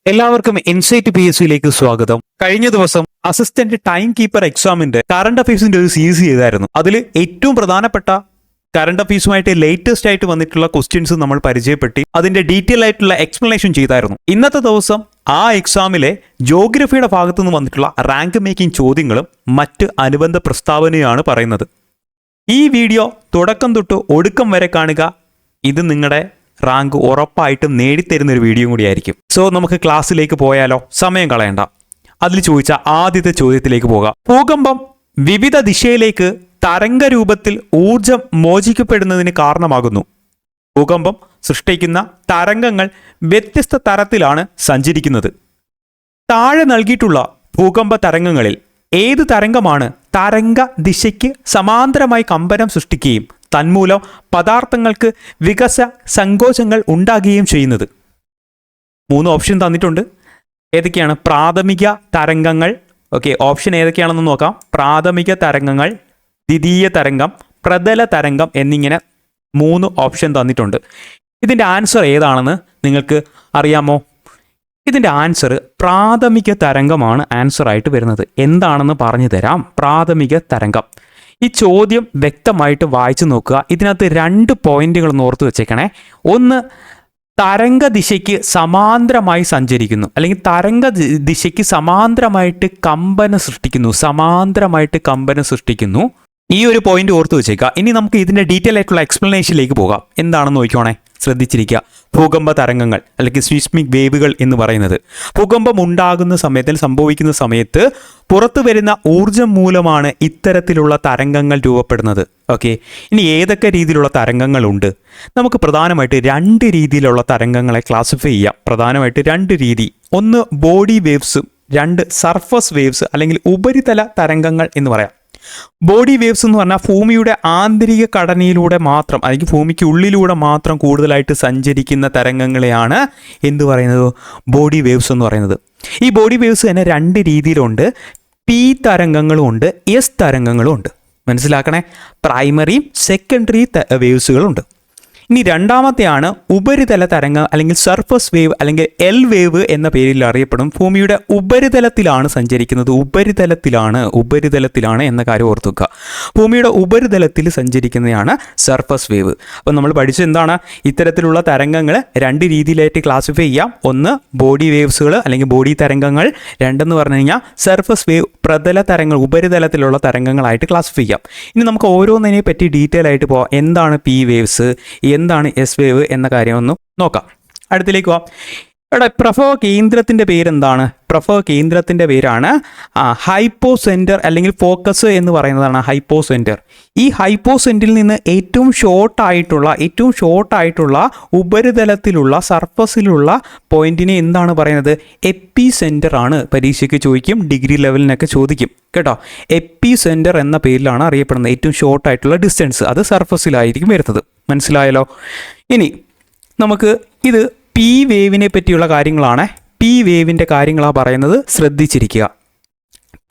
എല്ലാവർക്കും insight P S സിയിലേക്ക് സ്വാഗതം. കഴിഞ്ഞ ദിവസം അസിസ്റ്റന്റ് ടൈം കീപ്പർ എക്സാമിന്റെ കറണ്ട് അഫയേഴ്സിന്റെ ഒരു സീരീസ് ചെയ്തായിരുന്നു. അതിൽ ഏറ്റവും പ്രധാനപ്പെട്ട കറണ്ട് അഫയേഴ്സുമായിട്ട് ലേറ്റസ്റ്റ് ആയിട്ട് വന്നിട്ടുള്ള ക്വസ്റ്റ്യൻസ് നമ്മൾ പരിചയപ്പെട്ടി അതിന്റെ ഡീറ്റെയിൽ ആയിട്ടുള്ള എക്സ്പ്ലനേഷൻ ചെയ്തായിരുന്നു. ഇന്നത്തെ ദിവസം ആ എക്സാമിലെ ജോഗ്രഫിയുടെ ഭാഗത്തു നിന്ന് വന്നിട്ടുള്ള റാങ്ക് മേക്കിംഗ് ചോദ്യങ്ങളും മറ്റ് അനുബന്ധ പ്രസ്താവനയാണ് പറയുന്നത്. ഈ വീഡിയോ തുടക്കം തൊട്ട് ഒടുക്കം വരെ കാണുക. ഇത് നിങ്ങളുടെ റാങ്ക് ഉറപ്പായിട്ടും നേടിത്തരുന്ന ഒരു വീഡിയോ കൂടിയായിരിക്കും. സോ നമുക്ക് ക്ലാസ്സിലേക്ക് പോയാലോ? സമയം കളയണ്ട. അതിൽ ചോദിച്ച ആദ്യത്തെ ചോദ്യത്തിലേക്ക് പോകാം. ഭൂകമ്പം വിവിധ ദിശയിലേക്ക് തരംഗ രൂപത്തിൽ ഊർജം മോചിക്കപ്പെടുന്നതിന് കാരണമാകുന്നു. ഭൂകമ്പം സൃഷ്ടിക്കുന്ന തരംഗങ്ങൾ വ്യത്യസ്ത തരത്തിലാണ് സഞ്ചരിക്കുന്നത്. താഴെ നൽകിയിട്ടുള്ള ഭൂകമ്പ തരംഗങ്ങളിൽ ഏത് തരംഗമാണ് തരംഗ ദിശയ്ക്ക് സമാന്തരമായി കമ്പനം സൃഷ്ടിക്കുകയും തന്മൂലം പദാർത്ഥങ്ങൾക്ക് സങ്കോചങ്ങൾ ഉണ്ടാകുകയും ചെയ്യുന്നത്? 3 ഓപ്ഷൻ തന്നിട്ടുണ്ട്. ഏതൊക്കെയാണ്? പ്രാഥമിക തരംഗങ്ങൾ. ഓക്കെ, ഓപ്ഷൻ ഏതൊക്കെയാണെന്ന് നോക്കാം. പ്രാഥമിക തരംഗങ്ങൾ, ദ്വിതീയ തരംഗം, പ്രതല തരംഗം എന്നിങ്ങനെ 3 ഓപ്ഷൻ തന്നിട്ടുണ്ട്. ഇതിൻ്റെ ആൻസർ ഏതാണെന്ന് നിങ്ങൾക്ക് അറിയാമോ? ഇതിൻ്റെ ആൻസർ പ്രാഥമിക തരംഗമാണ് ആൻസറായിട്ട് വരുന്നത്. എന്താണെന്ന് പറഞ്ഞു തരാം. പ്രാഥമിക തരംഗം. ഈ ചോദ്യം വ്യക്തമായിട്ട് വായിച്ചു നോക്കുക. ഇതിനകത്ത് 2 പോയിന്റുകൾ ഓർത്ത് വെച്ചേക്കണേ. ഒന്ന്, തരംഗ ദിശയ്ക്ക് സമാന്തരമായി സഞ്ചരിക്കുന്നു, അല്ലെങ്കിൽ തരംഗ ദിശയ്ക്ക് സമാന്തരമായിട്ട് കമ്പനം സൃഷ്ടിക്കുന്നു. ഈ ഒരു പോയിന്റ് ഓർത്ത് വെച്ചേക്കുക. ഇനി നമുക്ക് ഇതിൻ്റെ ഡീറ്റെയിൽ ആയിട്ടുള്ള എക്സ്പ്ലനേഷനിലേക്ക് പോകാം. എന്താണെന്ന് നോക്കിക്കോണേ, ശ്രദ്ധിച്ചിരിക്കുക. ഭൂകമ്പ തരംഗങ്ങൾ അല്ലെങ്കിൽ സിസ്മിക് വേവുകൾ എന്ന് പറയുന്നത് ഭൂകമ്പം ഉണ്ടാകുന്ന സമയത്തിൽ സംഭവിക്കുന്ന സമയത്ത് പുറത്തു വരുന്ന ഊർജം മൂലമാണ് ഇത്തരത്തിലുള്ള തരംഗങ്ങൾ രൂപപ്പെടുന്നത്. ഓക്കെ, ഇനി ഏതൊക്കെ രീതിയിലുള്ള തരംഗങ്ങളുണ്ട്? നമുക്ക് പ്രധാനമായിട്ട് 2 രീതിയിലുള്ള തരംഗങ്ങളെ ക്ലാസിഫൈ ചെയ്യാം. പ്രധാനമായിട്ട് 2 രീതി. ഒന്ന് ബോഡി വേവ്സും, 2 സർഫസ് വേവ്സ് അല്ലെങ്കിൽ ഉപരിതല തരംഗങ്ങൾ എന്ന് പറയാം. ബോഡി വേവ്സ് എന്ന് പറഞ്ഞാൽ ഭൂമിയുടെ ആന്തരിക ഘടനയിലൂടെ മാത്രം, അല്ലെങ്കിൽ ഭൂമിക്ക് ഉള്ളിലൂടെ മാത്രം കൂടുതലായിട്ട് സഞ്ചരിക്കുന്ന തരംഗങ്ങളെയാണ് എന്ത് പറയുന്നത്? ബോഡി വേവ്സ് എന്ന് പറയുന്നത്. ഈ ബോഡി വേവ്സ് തന്നെ 2 രീതിയിലുണ്ട്. പി തരംഗങ്ങളും ഉണ്ട്, എസ് തരംഗങ്ങളും ഉണ്ട്. മനസ്സിലാക്കണേ. പ്രൈമറിയും സെക്കൻഡറി വേവ്സുകളുണ്ട്. ഇനി രണ്ടാമത്തെയാണ് ഉപരിതല തരംഗം അല്ലെങ്കിൽ സർഫസ് വേവ് അല്ലെങ്കിൽ എൽ വേവ് എന്ന പേരിൽ അറിയപ്പെടും. ഭൂമിയുടെ ഉപരിതലത്തിലാണ് സഞ്ചരിക്കുന്നത്. ഉപരിതലത്തിലാണ് എന്ന കാര്യം ഓർത്തു വെക്കുക. ഭൂമിയുടെ ഉപരിതലത്തിൽ സഞ്ചരിക്കുന്നതാണ് സർഫസ് വേവ്. അപ്പം നമ്മൾ പഠിച്ചത് എന്താണ്? ഇത്തരത്തിലുള്ള തരംഗങ്ങൾ 2 രീതിയിലായിട്ട് ക്ലാസിഫൈ ചെയ്യാം. ഒന്ന് ബോഡി വേവ്സുകൾ അല്ലെങ്കിൽ ബോഡി തരംഗങ്ങൾ. 2 പറഞ്ഞു കഴിഞ്ഞാൽ സർഫസ് വേവ്, പ്രതല തരംഗങ്ങൾ, ഉപരിതലത്തിലുള്ള തരംഗങ്ങളായിട്ട് ക്ലാസിഫൈ ചെയ്യാം. ഇനി നമുക്ക് ഓരോന്നിനെ പറ്റി ഡീറ്റെയിൽ ആയിട്ട് പോകാം. എന്താണ് പി വേവ്സ്, എന്താണ് എസ് വേവ് എന്ന കാര്യം ഒന്ന് നോക്കാം. അടുത്തിലേക്ക് പോവാം. ഇവിടെ പ്രഭവ കേന്ദ്രത്തിൻ്റെ പേരെന്താണ്? പ്രഭവ കേന്ദ്രത്തിൻ്റെ പേരാണ് ഹൈപ്പോ സെൻറ്റർ അല്ലെങ്കിൽ ഫോക്കസ് എന്ന് പറയുന്നതാണ് ഹൈപ്പോ സെൻറ്റർ. ഈ ഹൈപ്പോ സെൻറ്ററിൽ നിന്ന് ഏറ്റവും ഷോർട്ടായിട്ടുള്ള ഉപരിതലത്തിലുള്ള സർഫസിലുള്ള പോയിന്റിനെ എന്താണ് പറയുന്നത്? എപ്പി സെൻറ്റർ ആണ്. പരീക്ഷയ്ക്ക് ചോദിക്കും, ഡിഗ്രി ലെവലിനൊക്കെ ചോദിക്കും കേട്ടോ. എപ്പി സെൻറ്റർ എന്ന പേരിലാണ് അറിയപ്പെടുന്നത്. ഏറ്റവും ഷോർട്ടായിട്ടുള്ള ഡിസ്റ്റൻസ് അത് സർഫസിലായിരിക്കും വരുന്നത്. മനസ്സിലായല്ലോ? ഇനി നമുക്ക് ഇത് പി വേവിനെ പറ്റിയുള്ള കാര്യങ്ങളാണ്. പി വേവിൻ്റെ കാര്യങ്ങളാണ് പറയുന്നത്. ശ്രദ്ധിച്ചിരിക്കുക.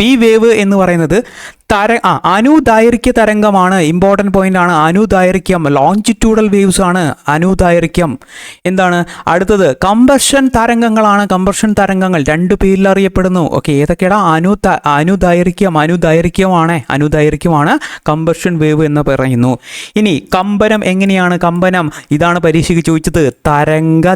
പി വേവ് എന്ന് പറയുന്നത് അനുദൈർഘ്യ തരംഗമാണ്. ഇമ്പോർട്ടൻറ്റ് പോയിന്റ് ആണ്. അനുദൈർഘ്യം, ലോഞ്ചിറ്റ്യൂഡൽ വേവ്സ് ആണ് അനുദൈർഘ്യം. എന്താണ് അടുത്തത്? കമ്പർഷൻ തരംഗങ്ങളാണ്. കമ്പർഷൻ തരംഗങ്ങൾ 2 പേരിൽ അറിയപ്പെടുന്നു. ഓക്കെ, ഏതൊക്കെയാണ്? അനുദൈർഘ്യമാണ് കമ്പർഷൻ വേവ് എന്ന് പറയുന്നു. ഇനി കമ്പനം എങ്ങനെയാണ്? കമ്പനം ഇതാണ് പരീക്ഷയ്ക്ക് ചോദിച്ചത്. തരംഗ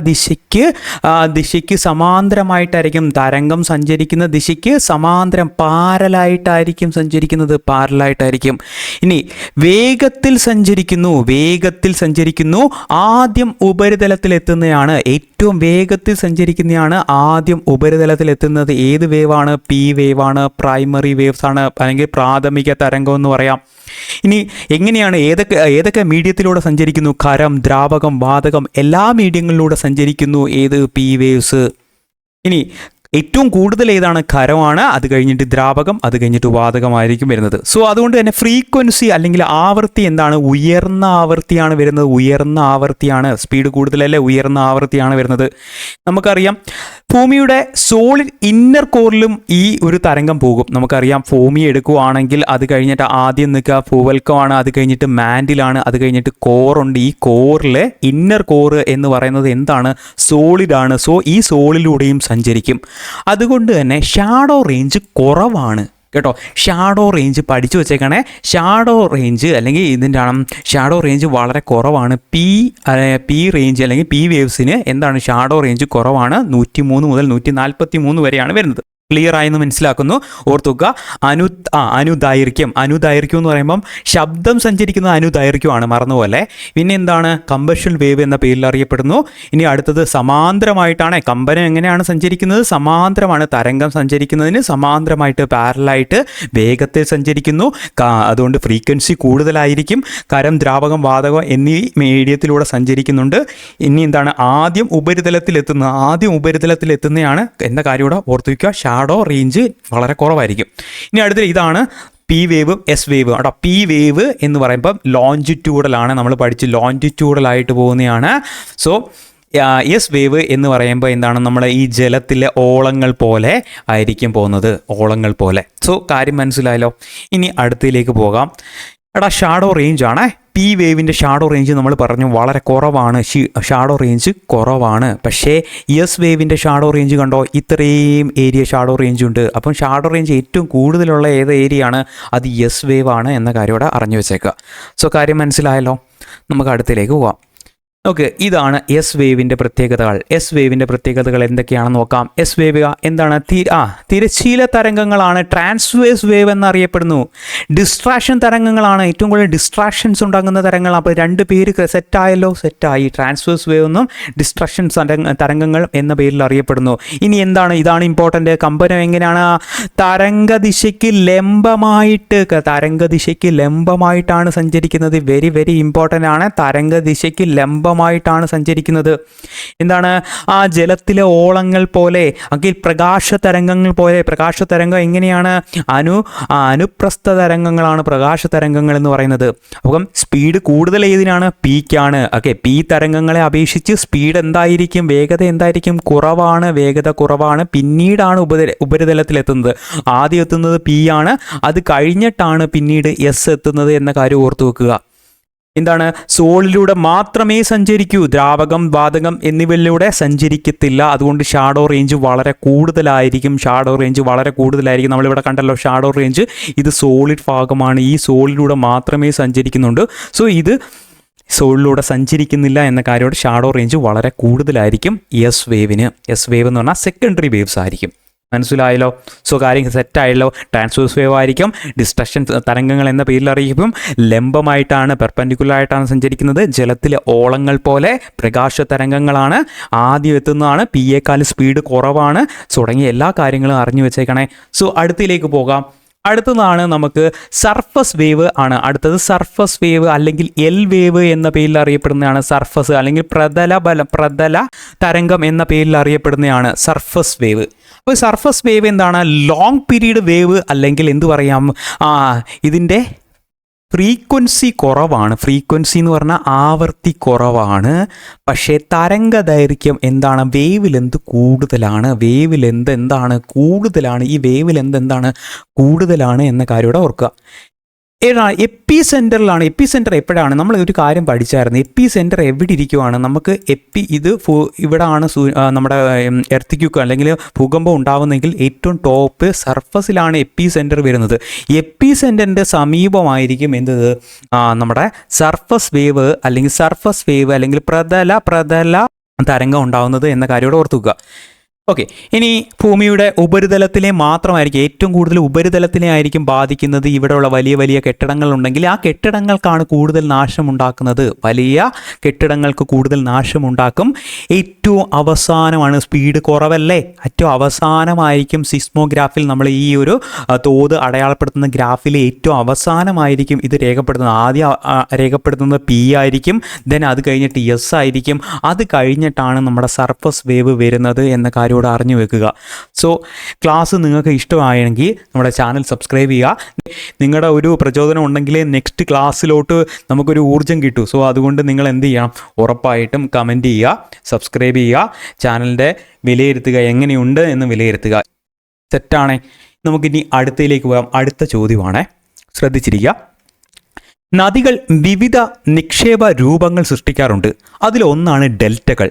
ദിശയ്ക്ക് സമാന്തരമായിട്ടായിരിക്കും തരംഗം സഞ്ചരിക്കുന്ന ദിശയ്ക്ക് സമാന്തരം, പാരലായിട്ടായിരിക്കും സഞ്ചരിക്കുന്നത്. പാരലായിട്ടായിരിക്കും. ഇനി വേഗത്തിൽ സഞ്ചരിക്കുന്നു. ആദ്യം ഉപരിതലത്തിലെത്തുന്നതാണ്. ഏറ്റവും വേഗത്തിൽ സഞ്ചരിക്കുന്നതാണ് ആദ്യം ഉപരിതലത്തിലെത്തുന്നത്. ഏത് വേവാണ്? പി വേവാണ്. പ്രൈമറി വേവ്സ് ആണ്, അല്ലെങ്കിൽ പ്രാഥമിക തരംഗം എന്ന് പറയാം. ഇനി എങ്ങനെയാണ്? ഏതൊക്കെ മീഡിയത്തിലൂടെ സഞ്ചരിക്കുന്നു? ഖരം, ദ്രാവകം, വാതകം എല്ലാ മീഡിയങ്ങളിലൂടെ സഞ്ചരിക്കുന്നു. ഏത്? P waves. ഇനി ഏറ്റവും കൂടുതൽ ഏതാണ്? ഖരമാണ്. അത് കഴിഞ്ഞിട്ട് ദ്രാവകം, അത് കഴിഞ്ഞിട്ട് വാതകമായിരിക്കും വരുന്നത്. സോ അതുകൊണ്ട് തന്നെ ഫ്രീക്വൻസി അല്ലെങ്കിൽ ആവൃത്തി എന്താണ്? ഉയർന്ന ആവൃത്തിയാണ് വരുന്നത്. ഉയർന്ന ആവൃത്തിയാണ്. സ്പീഡ് കൂടുതലല്ലേ, ഉയർന്ന ആവൃത്തിയാണ് വരുന്നത്. നമുക്കറിയാം ഭൂമിയുടെ സോളിഡ് ഇന്നർ കോറിലും ഈ ഒരു തരംഗം പോകും. നമുക്കറിയാം ഭൂമി എടുക്കുകയാണെങ്കിൽ അത് കഴിഞ്ഞിട്ട് ആദ്യം നിൽക്കുക ഭൂവൽക്കമാണ്, അത് കഴിഞ്ഞിട്ട് മാൻഡിലാണ്, അത് കഴിഞ്ഞിട്ട് കോറുണ്ട്. ഈ കോറിൽ ഇന്നർ കോറ് എന്ന് പറയുന്നത് എന്താണ്? സോളിഡാണ്. സോ ഈ സോളിലൂടെയും സഞ്ചരിക്കും. അതുകൊണ്ട് തന്നെ ഷാഡോ റേഞ്ച് കുറവാണ് കേട്ടോ. ഷാഡോ റേഞ്ച് പഠിച്ചു വെച്ചേക്കണേ. ഷാഡോ റേഞ്ച് അല്ലെങ്കിൽ ഇതിൻ്റെ ഷാഡോ റേഞ്ച് വളരെ കുറവാണ്. പി റേഞ്ച് അല്ലെങ്കിൽ പി വേവ്സിന് എന്താണ്? ഷാഡോ റേഞ്ച് കുറവാണ്. 103 മുതൽ 143 വരെയാണ് വരുന്നത്. ക്ലിയർ ആയെന്ന് മനസ്സിലാക്കുന്നു. ഓർത്തുക. അനുദൈർഘ്യം എന്ന് പറയുമ്പം ശബ്ദം സഞ്ചരിക്കുന്ന അനുദൈർഘ്യമാണ്, മറന്നുപോലെ. പിന്നെ എന്താണ്? കമ്പഷൻ വേവ് എന്ന പേരിൽ അറിയപ്പെടുന്നു. ഇനി അടുത്തത് സമാന്തരമായിട്ടാണ്. കമ്പനം എങ്ങനെയാണ് സഞ്ചരിക്കുന്നത്? സമാന്തരമാണ്. തരംഗം സഞ്ചരിക്കുന്നതിന് സമാന്തരമായിട്ട് പാരലായിട്ട് വേഗത്തിൽ സഞ്ചരിക്കുന്നു. അതുകൊണ്ട് ഫ്രീക്വൻസി കൂടുതലായിരിക്കും. ഖരം, ദ്രാവകം, വാതകം എന്നീ മീഡിയത്തിലൂടെ സഞ്ചരിക്കുന്നുണ്ട്. ഇനി എന്താണ്? ആദ്യം ഉപരിതലത്തിലെത്തുന്നതാണ് എന്ന കാര്യം കൂടെ ഓർത്തുവയ്ക്കുക. ഷാഡോ റേഞ്ച് വളരെ കുറവായിരിക്കും. ഇനി അടുത്ത ഇതാണ് പി വേവ്, എസ് വേവ്. കേട്ടോ, പി വേവ് എന്ന് പറയുമ്പം ലോഞ്ചിറ്റ്യൂഡലാണ്. നമ്മൾ പഠിച്ച് ലോഞ്ചിറ്റ്യൂഡലായിട്ട് പോകുന്നതാണ്. സോ എസ് വേവ് എന്ന് പറയുമ്പോൾ എന്താണ്? നമ്മൾ ഈ ജലത്തിലെ ഓളങ്ങൾ പോലെ ആയിരിക്കും പോകുന്നത്, ഓളങ്ങൾ പോലെ. സോ കാര്യം മനസ്സിലായല്ലോ. ഇനി അടുത്തതിലേക്ക് പോകാം. ഷാഡോ റേഞ്ച് ആണ്. പി വേവിൻ്റെ ഷാഡോ റേഞ്ച് നമ്മൾ പറഞ്ഞു വളരെ കുറവാണ്. ഷാഡോ റേഞ്ച് കുറവാണ്. പക്ഷേ എസ് വേവിൻ്റെ ഷാഡോ റേഞ്ച് കണ്ടോ, ഇത്രയും ഏരിയ ഷാഡോ റേഞ്ച് ഉണ്ട്. അപ്പം ഷാഡോ റേഞ്ച് ഏറ്റവും കൂടുതലുള്ള ഏത് ഏരിയയാണ്? അത് എസ് വേവ് ആണ് എന്ന കാര്യം ഇവിടെ അറിഞ്ഞു വെച്ചേക്കുക. സോ കാര്യം മനസ്സിലായല്ലോ. നമുക്ക് അടുത്തിലേക്ക് പോവാം. ഓക്കെ, ഇതാണ് എസ് വേവിൻ്റെ പ്രത്യേകതകൾ. എസ് വേവിൻ്റെ പ്രത്യേകതകൾ എന്തൊക്കെയാണെന്ന് നോക്കാം. എസ് വേവ് എന്താണ്? തിരശ്ചീന തരംഗങ്ങളാണ്. ട്രാൻസ്വേഴ്സ് വേവ് എന്നറിയപ്പെടുന്നു. ഡിസ്ട്രാക്ഷൻ തരംഗങ്ങളാണ്. ഏറ്റവും കൂടുതൽ ഡിസ്ട്രാക്ഷൻസ് ഉണ്ടാകുന്ന തരംഗങ്ങൾ. അപ്പോൾ രണ്ട് പേര് സെറ്റായല്ലോ, സെറ്റായി. ട്രാൻസ്വേഴ്സ് വേവ് എന്നും ഡിസ്ട്രാക്ഷൻ തരംഗങ്ങൾ എന്ന പേരിൽ അറിയപ്പെടുന്നു. ഇനി എന്താണ്? ഇതാണ് ഇമ്പോർട്ടൻ്റ്. കമ്പനം എങ്ങനെയാണ്? തരംഗദിശയ്ക്ക് ലംബമായിട്ടാണ് സഞ്ചരിക്കുന്നത്. വെരി വെരി ഇമ്പോർട്ടൻ്റ് ആണ്. തരംഗദിശയ്ക്ക് ലംബമായിട്ടാണ് സഞ്ചരിക്കുന്നത്. എന്താണ്? ആ ജലത്തിലെ ഓളങ്ങൾ പോലെ അല്ലെങ്കിൽ പ്രകാശ തരംഗങ്ങൾ പോലെ. പ്രകാശ തരംഗം എങ്ങനെയാണ്? അനുപ്രസ്ഥ തരംഗങ്ങളാണ് പ്രകാശ തരംഗങ്ങൾ എന്ന് പറയുന്നത്. അപ്പം സ്പീഡ് കൂടുതൽ ഏതിനാണ്? പിക്കാണ്. ഓക്കെ, പി തരംഗങ്ങളെ അപേക്ഷിച്ച് സ്പീഡ് എന്തായിരിക്കും? വേഗത എന്തായിരിക്കും? കുറവാണ്. വേഗത കുറവാണ്. പിന്നീടാണ് ഉപരിതലത്തിലെത്തുന്നത്. ആദ്യം എത്തുന്നത് പി ആണ്. അത് കഴിഞ്ഞിട്ടാണ് പിന്നീട് എസ് എത്തുന്നത് എന്ന കാര്യം ഓർത്തു വെക്കുക. എന്താണ്? സോളിലൂടെ മാത്രമേ സഞ്ചരിക്കൂ. ദ്രാവകം, വാതകം എന്നിവയിലൂടെ സഞ്ചരിക്കത്തില്ല. അതുകൊണ്ട് ഷാഡോ റേഞ്ച് വളരെ കൂടുതലായിരിക്കും. നമ്മളിവിടെ കണ്ടല്ലോ ഷാഡോ റേഞ്ച്. ഇത് സോളിഡ് ഭാഗമാണ്. ഈ സോളിലൂടെ മാത്രമേ സഞ്ചരിക്കുന്നുണ്ട്. സോ ഇത് സോളിലൂടെ സഞ്ചരിക്കുന്നില്ല എന്ന കാര്യത്തോട് ഷാഡോ റേഞ്ച് വളരെ കൂടുതലായിരിക്കും എസ് വേവിന്. എസ് വേവ് എന്ന് പറഞ്ഞാൽ സെക്കൻഡറി വേവ്സ് ആയിരിക്കും. മനസ്സിലായല്ലോ. സോ കാര്യം സെറ്റായല്ലോ. ട്രാൻസ്വേഴ്സ് വേവ് ആയിരിക്കും. ഡിസ്ട്രക്ഷൻ തരംഗങ്ങൾ എന്ന പേരിൽ അറിയിക്കും. ലംബമായിട്ടാണ്, പെർപെൻഡിക്കുലറായിട്ടാണ് സഞ്ചരിക്കുന്നത്. ജലത്തിലെ ഓളങ്ങൾ പോലെ പ്രകാശ തരംഗങ്ങളാണ്. ആദ്യം എത്തുന്നതാണ്. പിയേക്കാൾ സ്പീഡ് കുറവാണ്. തുടങ്ങിയ എല്ലാ കാര്യങ്ങളും അറിഞ്ഞു വെച്ചേക്കണേ. സോ അടുത്തിലേക്ക് പോകാം. അടുത്തതാണ് നമുക്ക് സർഫസ് വേവ് ആണ്. അടുത്തത് സർഫസ് വേവ് അല്ലെങ്കിൽ എൽ വേവ് എന്ന പേരിൽ അറിയപ്പെടുന്നതാണ്. സർഫസ് അല്ലെങ്കിൽ പ്രതല തരംഗം എന്ന പേരിൽ അറിയപ്പെടുന്നതാണ് സർഫസ് വേവ്. അപ്പോൾ സർഫസ് വേവ് എന്താണ്? ലോങ് പീരീഡ് വേവ് അല്ലെങ്കിൽ എന്ത് പറയാം, ഇതിൻ്റെ ഫ്രീക്വൻസി കുറവാണ്. ഫ്രീക്വൻസി എന്ന് പറഞ്ഞാൽ ആവർത്തി കുറവാണ്. പക്ഷേ തരംഗ ദൈർഘ്യം എന്താണ്? വേവ് ലെന്ത് കൂടുതലാണ്. എന്താണ് കൂടുതലാണ്? ഈ വേവ് ലെന്ത് എന്താണ്? കൂടുതലാണ് എന്ന കാര്യം ഇവിടെ ഓർക്കുക. ഏതാണ്? എപ്പി സെൻറ്ററിലാണ്. എപ്പി സെൻറ്റർ എപ്പോഴാണ്? നമ്മൾ ഒരു കാര്യം പഠിച്ചായിരുന്നു. എപ്പി സെൻറ്റർ എവിടെ ഇരിക്കുവാണ്? നമുക്ക് ഇവിടാണ് നമ്മുടെ എർത്തിക്യൂക്ക് അല്ലെങ്കിൽ ഭൂകമ്പം ഉണ്ടാവുന്നെങ്കിൽ ഏറ്റവും ടോപ്പ് സർഫസിലാണ് എപ്പി സെൻറ്റർ വരുന്നത്. എപ്പി സെൻറ്ററിൻ്റെ സമീപമായിരിക്കും നമ്മുടെ സർഫസ് വേവ് അല്ലെങ്കിൽ പ്രതല തരംഗം ഉണ്ടാവുന്നത് എന്ന കാര്യം ഓർത്തുക. ഓക്കെ, ഇനി ഭൂമിയുടെ ഉപരിതലത്തിലെ മാത്രമായിരിക്കും, ഏറ്റവും കൂടുതൽ ഉപരിതലത്തിലെ ആയിരിക്കും ബാധിക്കുന്നത്. ഇവിടെയുള്ള വലിയ വലിയ കെട്ടിടങ്ങളുണ്ടെങ്കിൽ ആ കെട്ടിടങ്ങൾക്കാണ് കൂടുതൽ നാശമുണ്ടാക്കുന്നത്. വലിയ കെട്ടിടങ്ങൾക്ക് കൂടുതൽ നാശമുണ്ടാക്കും. ഏറ്റവും അവസാനമാണ്. സ്പീഡ് കുറവല്ലേ, ഏറ്റവും അവസാനമായിരിക്കും സിസ്മോഗ്രാഫിൽ നമ്മൾ ഈ ഒരു തോത് അടയാളപ്പെടുത്തുന്ന ഗ്രാഫിൽ ഏറ്റവും അവസാനമായിരിക്കും ഇത് രേഖപ്പെടുത്തുന്നത്. ആദ്യം രേഖപ്പെടുത്തുന്നത് പി ആയിരിക്കും, ദെൻ അത് കഴിഞ്ഞിട്ട് എസ് ആയിരിക്കും, അത് കഴിഞ്ഞിട്ടാണ് നമ്മുടെ സർഫസ് വേവ് വരുന്നത് എന്ന കാര്യം കൂടെ അറിഞ്ഞു വെക്കുക. സോ ക്ലാസ് നിങ്ങൾക്ക് ഇഷ്ടമായെങ്കിൽ നമ്മുടെ ചാനൽ സബ്സ്ക്രൈബ് ചെയ്യുക. നിങ്ങളുടെ ഒരു പ്രചോദനം ഉണ്ടെങ്കിൽ നെക്സ്റ്റ് ക്ലാസ്സിലോട്ട് നമുക്കൊരു ഊർജ്ജം കിട്ടും. സോ അതുകൊണ്ട് നിങ്ങൾ എന്ത് ചെയ്യണം, ഉറപ്പായിട്ടും കമൻറ്റ് ചെയ്യുക, സബ്സ്ക്രൈബ് ചെയ്യുക, ചാനലിൻ്റെ വിലയിരുത്തുക, എങ്ങനെയുണ്ട് എന്ന് വിലയിരുത്തുക. സെറ്റാണേ. നമുക്കിനി അടുത്തയിലേക്ക് പോകാം. അടുത്ത ചോദ്യമാണ്, ശ്രദ്ധിച്ചിരിക്കുക. നദികൾ വിവിധ നിക്ഷേപ രൂപങ്ങൾ സൃഷ്ടിക്കാറുണ്ട്. അതിലൊന്നാണ് ഡെൽറ്റകൾ.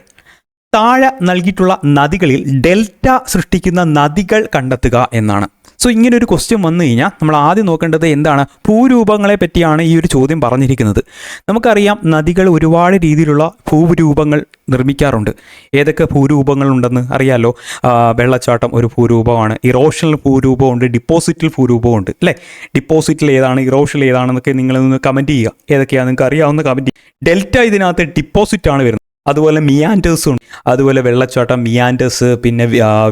താഴെ നൽകിയിട്ടുള്ള നദികളിൽ ഡെൽറ്റ സൃഷ്ടിക്കുന്ന നദികൾ കണ്ടെത്തുക എന്നാണ്. സോ ഇങ്ങനെ ഒരു ക്വസ്റ്റ്യൻ വന്നു കഴിഞ്ഞാൽ നമ്മൾ ആദ്യം നോക്കേണ്ടത് എന്താണ്, ഭൂരൂപങ്ങളെ പറ്റിയാണ് ഈ ഒരു ചോദ്യം പറഞ്ഞിരിക്കുന്നത്. നമുക്കറിയാം നദികൾ ഒരുപാട് രീതിയിലുള്ള ഭൂരൂപങ്ങൾ നിർമ്മിക്കാറുണ്ട്. ഏതൊക്കെ ഭൂരൂപങ്ങളുണ്ടെന്ന് അറിയാമല്ലോ. വെള്ളച്ചാട്ടം ഒരു ഭൂരൂപമാണ്, ഇറോഷണൽ ഭൂരൂപമുണ്ട്, ഡിപ്പോസിറ്റൽ ഭൂരൂപമുണ്ട് അല്ലേ. ഡിപ്പോസിറ്റൽ ഏതാണ്, ഇറോഷണൽ ഏതാണെന്നൊക്കെ നിങ്ങളൊന്ന് കമൻറ്റ് ചെയ്യുക. ഏതൊക്കെയാണ് നിങ്ങൾക്ക് അറിയാവുന്ന കമൻറ്റ്. ഡെൽറ്റ ഇതിനകത്ത് ഡിപ്പോസിറ്റാണ് വരുന്നത്. അതുപോലെ മിയാൻഡേഴ്സും ഉണ്ട്. അതുപോലെ വെള്ളച്ചാട്ടം, മിയാൻഡേഴ്സ്, പിന്നെ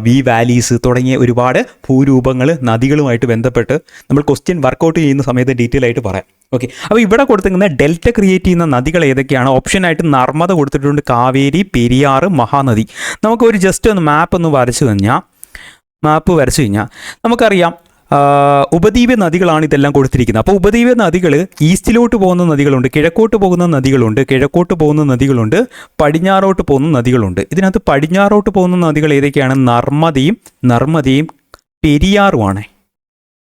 വി വാലീസ് തുടങ്ങിയ ഒരുപാട് ഭൂരൂപങ്ങൾ നദികളുമായിട്ട് ബന്ധപ്പെട്ട് നമ്മൾ ക്വസ്റ്റ്യൻ വർക്കൗട്ട് ചെയ്യുന്ന സമയത്ത് ഡീറ്റെയിൽ ആയിട്ട് പറയാം. ഓക്കെ, അപ്പോൾ ഇവിടെ കൊടുത്തിരിക്കുന്ന ഡെൽറ്റ ക്രിയേറ്റ് ചെയ്യുന്ന നദികൾ ഏതൊക്കെയാണ്? ഓപ്ഷനായിട്ട് നർമ്മദ കൊടുത്തിട്ടുണ്ട്, കാവേരി, പെരിയാർ, മഹാനദി. നമുക്കൊരു ജസ്റ്റ് ഒന്ന് മാപ്പ് വരച്ചു കഴിഞ്ഞാൽ നമുക്കറിയാം ഉപദ്വീപ നദികളാണ് ഇതെല്ലാം കൊടുത്തിരിക്കുന്നത്. അപ്പോൾ ഉപദ്വീപ നദികൾ ഈസ്റ്റിലോട്ട് പോകുന്ന നദികളുണ്ട്, കിഴക്കോട്ട് പോകുന്ന നദികളുണ്ട്, പടിഞ്ഞാറോട്ട് പോകുന്ന നദികളുണ്ട്. ഇതിനകത്ത് പടിഞ്ഞാറോട്ട് പോകുന്ന നദികൾ ഏതൊക്കെയാണ്? നർമ്മദയും പെരിയാറുമാണ്.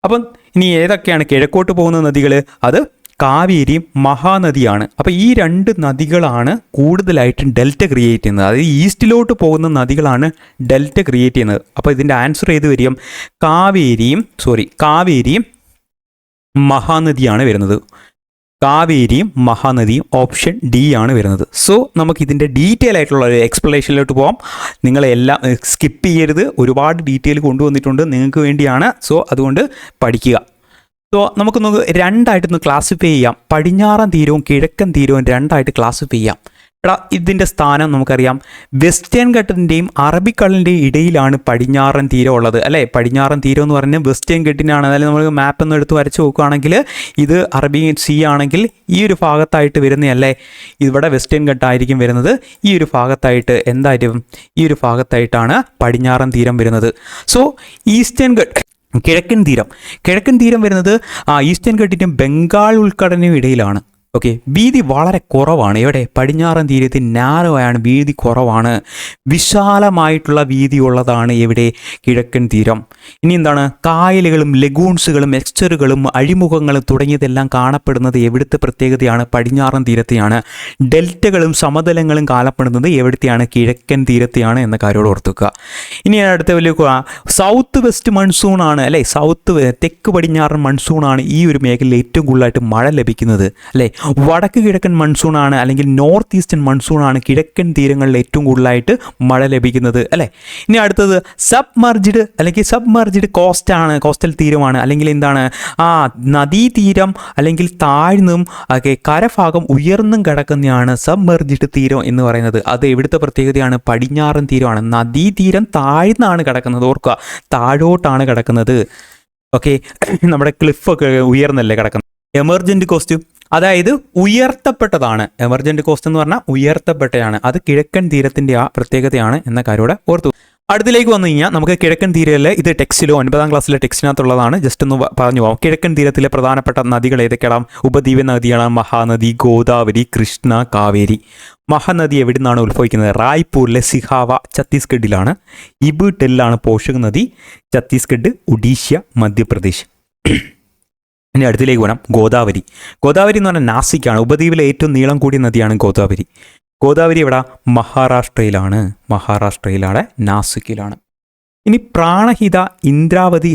അപ്പം ഇനി ഏതൊക്കെയാണ് കിഴക്കോട്ട് പോകുന്ന നദികൾ? അത് കാവേരിയും മഹാനദിയാണ്. അപ്പോൾ ഈ രണ്ട് നദികളാണ് കൂടുതലായിട്ടും ഡെൽറ്റ ക്രിയേറ്റ് ചെയ്യുന്നത്. അതായത് ഈസ്റ്റിലോട്ട് പോകുന്ന നദികളാണ് ഡെൽറ്റ ക്രിയേറ്റ് ചെയ്യുന്നത്. അപ്പോൾ ഇതിൻ്റെ ആൻസർ ഏത് വരും? കാവേരിയും മഹാനദിയാണ് വരുന്നത്. കാവേരിയും മഹാനദിയും ഓപ്ഷൻ ഡി ആണ് വരുന്നത്. സോ നമുക്കിതിൻ്റെ ഡീറ്റെയിൽ ആയിട്ടുള്ള ഒരു എക്സ്പ്ലനേഷനിലോട്ട് പോകാം. നിങ്ങളെല്ലാം സ്കിപ്പ് ചെയ്യരുത്, ഒരുപാട് ഡീറ്റെയിൽ കൊണ്ടുവന്നിട്ടുണ്ട് നിങ്ങൾക്ക് വേണ്ടിയാണ്. സോ അതുകൊണ്ട് പഠിക്കുക. സോ നമുക്കൊന്ന് രണ്ടായിട്ടൊന്ന് ക്ലാസിഫൈ ചെയ്യാം. പടിഞ്ഞാറൻ തീരവും കിഴക്കൻ തീരവും രണ്ടായിട്ട് ക്ലാസിഫൈ ചെയ്യാം. ഇതിൻ്റെ സ്ഥാനം നമുക്കറിയാം, വെസ്റ്റേൺ ഘട്ടത്തിൻ്റെയും അറബിക്കടലിൻ്റെയും ഇടയിലാണ് പടിഞ്ഞാറൻ തീരം ഉള്ളത് അല്ലേ. പടിഞ്ഞാറൻ തീരം എന്ന് പറഞ്ഞാൽ വെസ്റ്റേൺ ഘട്ടിനാണ്. അതായത് നമ്മൾ മാപ്പ് ഒന്ന് എടുത്ത് വരച്ച് നോക്കുകയാണെങ്കിൽ ഇത് അറബി സീ ആണെങ്കിൽ ഈ ഒരു ഭാഗത്തായിട്ട് വരുന്നതല്ലേ, ഇവിടെ വെസ്റ്റേൺ ഘട്ടമായിരിക്കും വരുന്നത്. ഈ ഒരു ഭാഗത്തായിട്ട് എന്തായിരിക്കും? ഈ ഒരു ഭാഗത്തായിട്ടാണ് പടിഞ്ഞാറൻ തീരം വരുന്നത്. സോ ഈസ്റ്റേൺ ഘട്ട് കിഴക്കൻ തീരം വരുന്നത് ഈസ്റ്റേൺ ഘട്ടിനും ബംഗാൾ ഉൾക്കടലിനും ഇടയിലാണ്. ഓക്കെ, വീതി വളരെ കുറവാണ്. എവിടെ? പടിഞ്ഞാറൻ തീരത്തിൽ നാരോയാണ്, വീതി കുറവാണ്. വിശാലമായിട്ടുള്ള വീതിയുള്ളതാണ് എവിടെ? കിഴക്കൻ തീരം. ഇനി എന്താണ്? കായലുകളും ലഗൂൺസുകളും എക്സ്റ്ററുകളും അഴിമുഖങ്ങളും തുടങ്ങിയതെല്ലാം കാണപ്പെടുന്നത് എവിടുത്തെ പ്രത്യേകതയാണ്? പടിഞ്ഞാറൻ തീരത്തെയാണ്. ഡെൽറ്റകളും സമതലങ്ങളും കാണപ്പെടുന്നത് എവിടത്തെയാണ്? കിഴക്കൻ തീരത്തെയാണ് എന്ന കാര്യം ഓർത്തുക. ഇനി അടുത്ത വലിയ സൗത്ത് വെസ്റ്റ് മൺസൂൺ ആണ് അല്ലേ. തെക്ക് പടിഞ്ഞാറൻ മൺസൂണാണ് ഈ ഒരു മേഖലയിൽ ഏറ്റവും കൂടുതലായിട്ട് മഴ ലഭിക്കുന്നത് അല്ലേ. വടക്ക് കിഴക്കൻ മൺസൂണാണ് അല്ലെങ്കിൽ നോർത്ത് ഈസ്റ്റേൺ മൺസൂണാണ് കിഴക്കൻ തീരങ്ങളിൽ ഏറ്റവും കൂടുതലായിട്ട് മഴ ലഭിക്കുന്നത് അല്ലേ. ഇനി അടുത്തത് സബ്മർജിഡ് കോസ്റ്റൽ തീരമാണ്. അല്ലെങ്കിൽ എന്താണ്? നദീതീരം അല്ലെങ്കിൽ താഴ്ന്നും ഒക്കെ കരഭാഗം ഉയർന്നും കിടക്കുന്നതാണ് സബ്മർജിഡ് തീരം എന്ന് പറയുന്നത്. അത് എവിടുത്തെ പ്രത്യേകതയാണ്? പടിഞ്ഞാറൻ തീരമാണ്. നദീതീരം താഴ്ന്നാണ് കിടക്കുന്നത്. ഓർക്കുക, താഴോട്ടാണ് കിടക്കുന്നത്. ഓക്കെ, നമ്മുടെ ക്ലിഫൊക്കെ ഉയർന്നല്ലേ കിടക്കുന്നത്. എമർജന്റ് കോസ്റ്റ് അതായത് ഉയർത്തപ്പെട്ടതാണ്. എമർജന്റ് കോസ്റ്റ് എന്ന് പറഞ്ഞാൽ ഉയർത്തപ്പെട്ടതാണ്. അത് കിഴക്കൻ തീരത്തിന്റെ ആ പ്രത്യേകതയാണ് എന്ന കാര്യം ഓർത്തു. അടുത്തിലേക്ക് വന്നു കഴിഞ്ഞാൽ നമുക്ക് കിഴക്കൻ തീരത്തിലെ, ഇത് ടെക്സ്റ്റിലോ 9ാം ക്ലാസ്സിലെ ടെക്സ്റ്റിനകത്തുള്ളതാണ്, ജസ്റ്റ് ഒന്ന് പറഞ്ഞു പോകാം. കിഴക്കൻ തീരത്തിലെ പ്രധാനപ്പെട്ട നദികൾ ഏതൊക്കെയാണ്? ഉപദ്വീപ നദിയാണ് മഹാനദി, ഗോദാവരി, കൃഷ്ണ, കാവേരി. മഹാനദി എവിടെ നിന്നാണ് ഉത്ഭവിക്കുന്നത്? റായ്പൂരിലെ സിഹാവ ഛത്തീസ്ഗഡിലാണ്. ഇബ് ടെല്ലാണ് പോഷക നദി, ഛത്തീസ്ഗഡ്, ഒഡീഷ, മധ്യപ്രദേശ്. ഇനി അടുത്തിലേക്ക് പോകണം. ഗോദാവരി എന്ന് പറഞ്ഞാൽ നാസിക്കാണ്. ഉപദ്വീപിലെ ഏറ്റവും നീളം കൂടിയ നദിയാണ് ഗോദാവരി എവിടെ? മഹാരാഷ്ട്രയിലാണ്, നാസിക്കിലാണ്. ഇനി പ്രാണഹിത, ഇന്ദ്രാവതി,